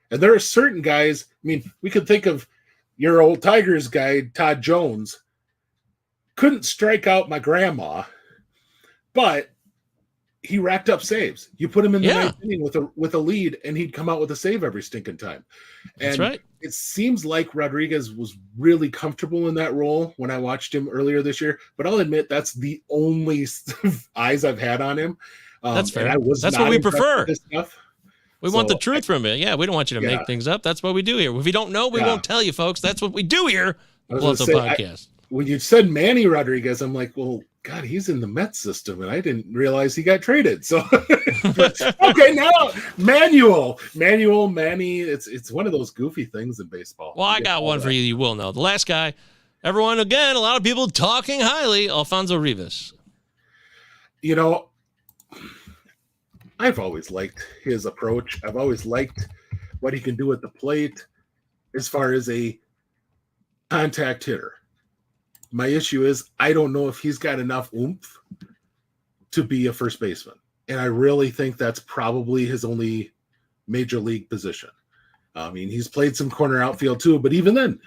And there are certain guys, we could think of your old Tigers guy, Todd Jones, couldn't strike out my grandma, but he racked up saves. You put him in the ninth inning with a lead, and he'd come out with a save every stinking time. And that's right. It seems like Rodriguez was really comfortable in that role when I watched him earlier this year. But I'll admit that's the only eyes I've had on him. That's fair. That's what we prefer. We want the truth from it. Yeah, we don't want you to make things up. That's what we do here. If we don't know, we won't tell you, folks. That's what we do here. Podcast. When you said Manny Rodriguez, I'm like, well, God, he's in the Mets system, and I didn't realize he got traded. So, but, okay, now Manny. It's one of those goofy things in baseball. Well, I got one for you. You will know. The last guy, everyone, again, a lot of people talking highly, Alfonso Rivas. You know, I've always liked his approach. I've always liked what he can do at the plate as far as a contact hitter. My issue is I don't know if he's got enough oomph to be a first baseman. And I really think that's probably his only major league position. I mean, he's played some corner outfield too, but even then,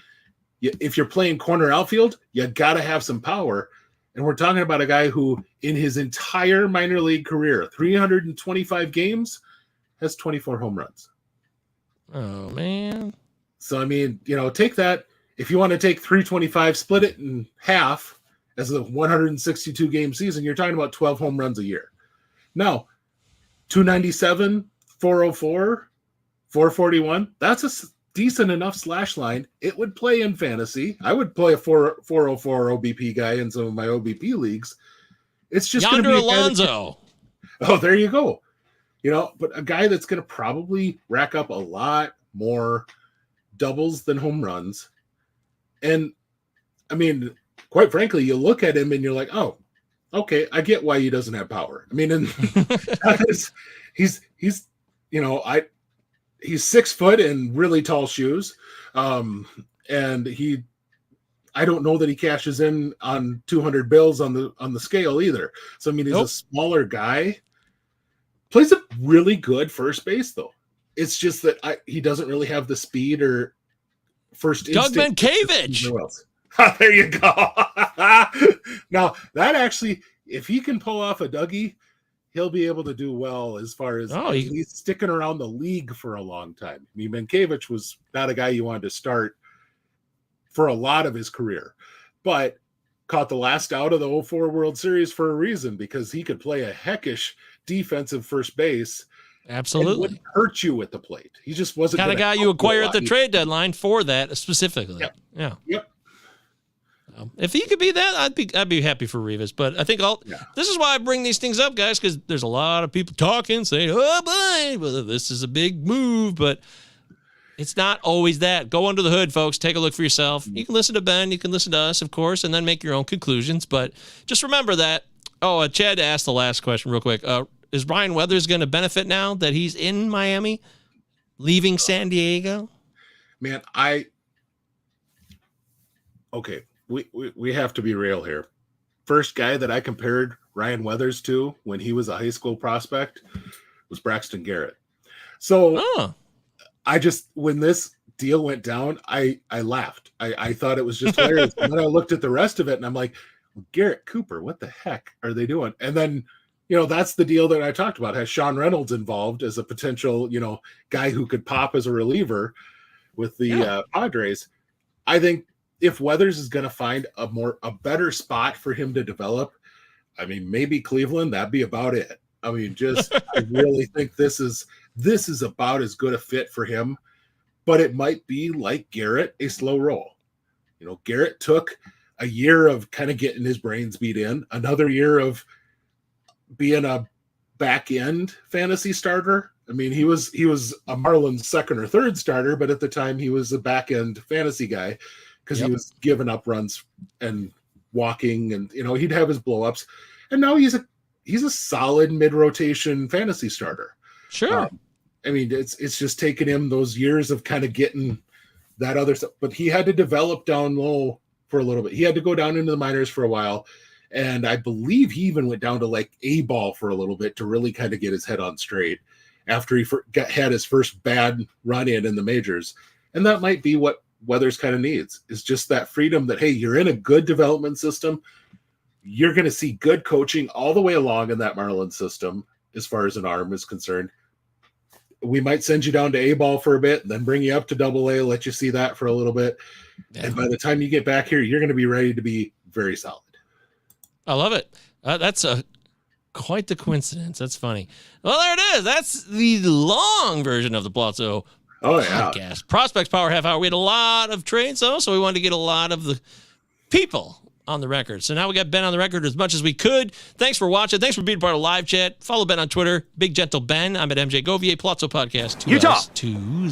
if you're playing corner outfield, you got to have some power. And we're talking about a guy who in his entire minor league career, 325 games, has 24 home runs. Oh, man. So, I mean, take that. If you want to take 325, split it in half as a 162 game season, you're talking about 12 home runs a year. Now, 297, 404, 441, that's a decent enough slash line. It would play in fantasy. I would play a 404 OBP guy in some of my OBP leagues. It's just Yonder Alonso. Oh, there you go. But a guy that's going to probably rack up a lot more doubles than home runs. And I mean, quite frankly, you look at him and you're like, oh, okay, I get why he doesn't have power. I mean, and he's 6 foot in really tall shoes. And I don't know that he cashes in on 200 bills on the scale either. So, I mean, he's a smaller guy, plays a really good first base though. It's just that he doesn't really have the speed or first instinct. Doug Mankiewicz. There you go. Now, that actually, if he can pull off a Dougie, he'll be able to do well as far as he's sticking around the league for a long time. I mean, Mankiewicz was not a guy you wanted to start for a lot of his career, but caught the last out of the 2004 World Series for a reason, because he could play a heckish defensive first base. Absolutely. Wouldn't hurt you at the plate. He just wasn't kind of guy you acquire at the trade deadline for that specifically. Yep. Yeah. Yep. If he could be that, I'd be happy for Rivas. But I think this is why I bring these things up, guys, because there's a lot of people talking, saying, "Oh boy, well, this is a big move," but it's not always that. Go under the hood, folks. Take a look for yourself. You can listen to Ben, you can listen to us, of course, and then make your own conclusions. But just remember that. Oh, Chad asked the last question real quick. Is Ryan Weathers going to benefit now that he's in Miami, leaving San Diego? Man, we have to be real here. First guy that I compared Ryan Weathers to when he was a high school prospect was Braxton Garrett. So when this deal went down, I laughed. I thought it was just hilarious. And then I looked at the rest of it and I'm like, well, Garrett Cooper, what the heck are they doing? And then that's the deal that I talked about. Has Sean Reynolds involved as a potential, guy who could pop as a reliever with the Padres. I think if Weathers is going to find a better spot for him to develop, I mean, maybe Cleveland, that'd be about it. I mean, I really think this is about as good a fit for him, but it might be like Garrett, a slow roll. Garrett took a year of kind of getting his brains beat in, another year of being a back end fantasy starter. I mean, he was a Marlins second or third starter, but at the time he was a back end fantasy guy because he was giving up runs and walking, and he'd have his blowups. And now he's a solid mid rotation fantasy starter. Sure. I mean, it's just taken him those years of kind of getting that other stuff, but he had to develop down low for a little bit. He had to go down into the minors for a while. And I believe he even went down to like A-ball for a little bit to really kind of get his head on straight after he had his first bad run in the majors. And that might be what Weathers kind of needs, is just that freedom that, hey, you're in a good development system. You're going to see good coaching all the way along in that Marlins system as far as an arm is concerned. We might send you down to A-ball for a bit, then bring you up to Double-A, let you see that for a little bit. Yeah. And by the time you get back here, you're going to be ready to be very solid. I love it. That's quite the coincidence. That's funny. Well, there it is. That's the long version of the Palazzo podcast. Prospects Power Half Hour. We had a lot of trades, though, so we wanted to get a lot of the people on the record. So now we got Ben on the record as much as we could. Thanks for watching. Thanks for being part of live chat. Follow Ben on Twitter, Big Gentle Ben. I'm at MJ Govier, Palazzo Podcast. Utah.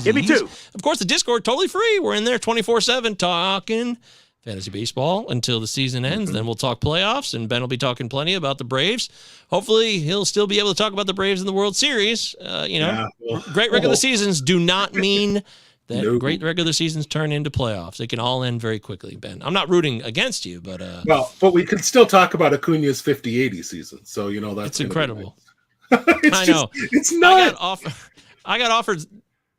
Give me 2. Of course, the Discord, totally free. We're in there 24/7 talking fantasy baseball until the season ends. Then we'll talk playoffs, and Ben will be talking plenty about the Braves. Hopefully, he'll still be able to talk about the Braves in the World Series. Great regular seasons do not mean that great regular seasons turn into playoffs. They can all end very quickly, Ben. I'm not rooting against you, but but we can still talk about Acuna's 50-80 season. So that's it's incredible. I know. It's not. I got offered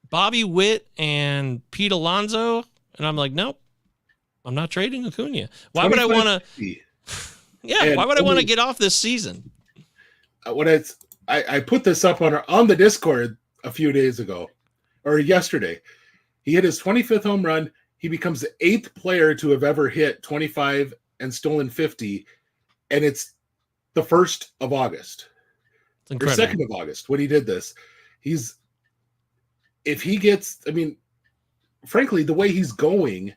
Bobby Witt and Pete Alonso, and I'm like, nope, I'm not trading Acuna. Why would I want to? Yeah, why would I want to get off this season? I put this up on the Discord a few days ago or yesterday. He hit his 25th home run. He becomes the 8th player to have ever hit 25 and stolen 50, and it's the 1st of August or 2nd of August when he did this. Frankly, the way he's going,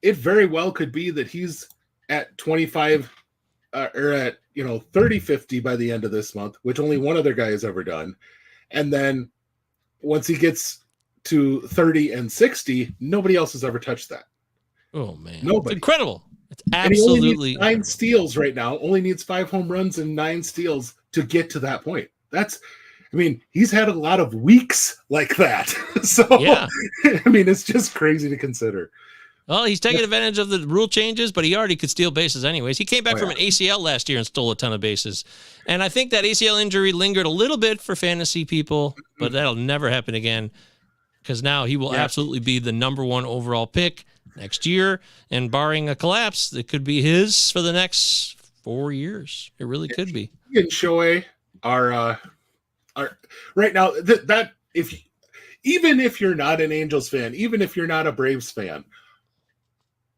it very well could be that he's at 25 or at 30-50 by the end of this month, which only one other guy has ever done, and then once he gets to 30 and 60, nobody else has ever touched that. Oh man, nobody. It's incredible. It's absolutely absolutely and he only needs 9 steals right now. Only needs 5 home runs and 9 steals to get to that point. He's had a lot of weeks like that. So yeah. It's just crazy to consider. Well, he's taking advantage of the rule changes, but he already could steal bases anyways. He came back from an ACL last year and stole a ton of bases. And I think that ACL injury lingered a little bit for fantasy people, but that'll never happen again, because now he will absolutely be the number 1 overall pick next year. And barring a collapse, it could be his for the next 4 years. It really could be. He and Shohei are right now that even if you're not an Angels fan, even if you're not a Braves fan,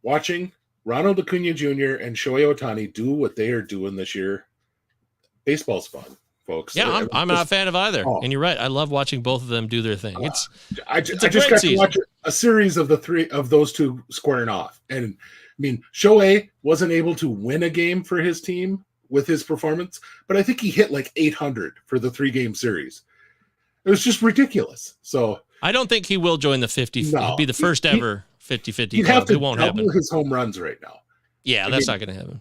watching Ronald Acuna Jr. and Shohei Ohtani do what they are doing this year, baseball's fun, folks. Yeah, I'm not a fan of either. And you're right. I love watching both of them do their thing. I just got to watch a series of those two squaring off. And Shohei wasn't able to win a game for his team with his performance, but I think he hit like 800 for the 3-game series. It was just ridiculous. So I don't think he will join the 50. No, he'd be the first ever 50-50 club. Have to it won't happen. His home runs right now. Yeah, that's not going to happen.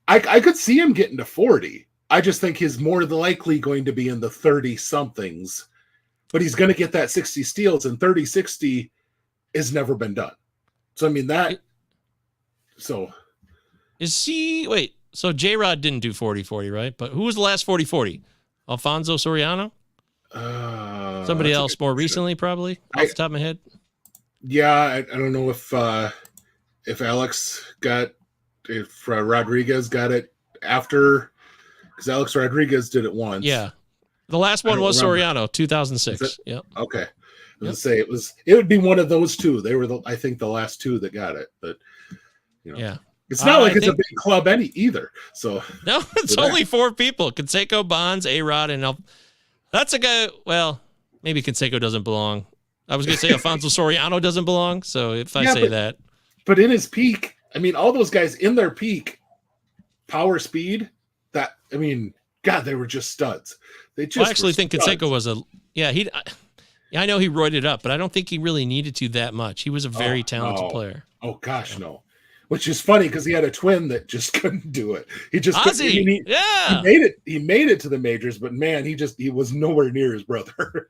I could see him getting to 40. I just think he's more than likely going to be in the 30-somethings, but he's going to get that 60 steals, and 30-60 has never been done. So, so J-Rod didn't do 40-40, right? But who was the last 40-40? Alfonso Soriano? Somebody else more recently, probably, off the top of my head? Yeah, I don't know if Rodriguez got it after, because Alex Rodriguez did it once. Yeah. The last one was Soriano, 2006. Yep. Okay. I was going to say it would be one of those two. They were I think the last two that got it, but yeah. It's not like it's a big club either. So no, it's only 4 people: Canseco, Bonds, A-Rod, and that's a guy. Well, maybe Canseco doesn't belong. I was going to say Alfonso Soriano doesn't belong. So if I say that, but in his peak, all those guys in their peak power speed. God, they were just studs. They just. I actually think Canseco was I know he roided up, but I don't think he really needed to that much. He was a very talented player. Oh gosh, no. Which is funny because he had a twin that just couldn't do it. He just Ozzy. He made it to the majors, but man, he was nowhere near his brother.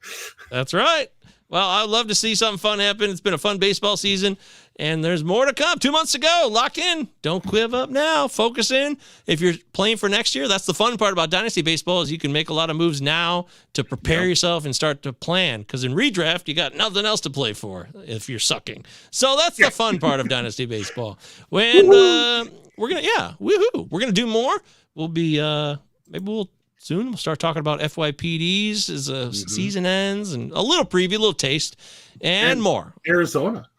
That's right. Well, I'd love to see something fun happen. It's been a fun baseball season, and there's more to come. 2 months to go. Lock in. Don't quit up now. Focus in. If you're playing for next year, that's the fun part about Dynasty Baseball is you can make a lot of moves now to prepare yourself and start to plan. Because in redraft, you got nothing else to play for if you're sucking. So that's the fun part of Dynasty Baseball. When we're gonna do more. We'll be soon we'll start talking about FYPDs as the season ends, and a little preview, a little taste, and more. Arizona.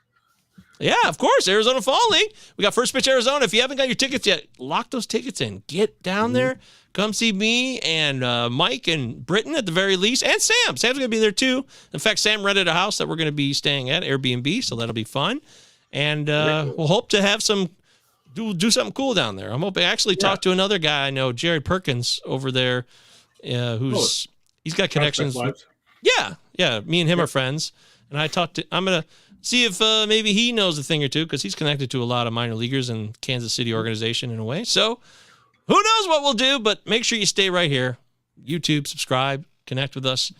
Yeah, of course, Arizona Fall League. We got First Pitch Arizona. If you haven't got your tickets yet, lock those tickets in. Get down there. Come see me and Mike and Britton at the very least, and Sam. Sam's going to be there too. In fact, Sam rented a house that we're going to be staying at, Airbnb, so that'll be fun. And we'll hope to have some do something cool down there. I'm hoping. I actually talked to another guy I know, Jared Perkins, over there, he's got connections. Yeah. Me and him are friends, and I'm gonna see if maybe he knows a thing or two because he's connected to a lot of minor leaguers in Kansas City organization in a way. So who knows what we'll do? But make sure you stay right here. YouTube, subscribe, connect with us.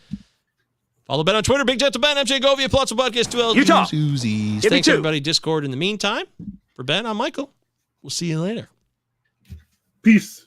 Follow Ben on Twitter, Big Gentle Ben, MJ Govier, Plotz Podcast, 2L. Utah. Uzis. Thanks, everybody. Discord in the meantime. For Ben, I'm Michael. We'll see you later. Peace.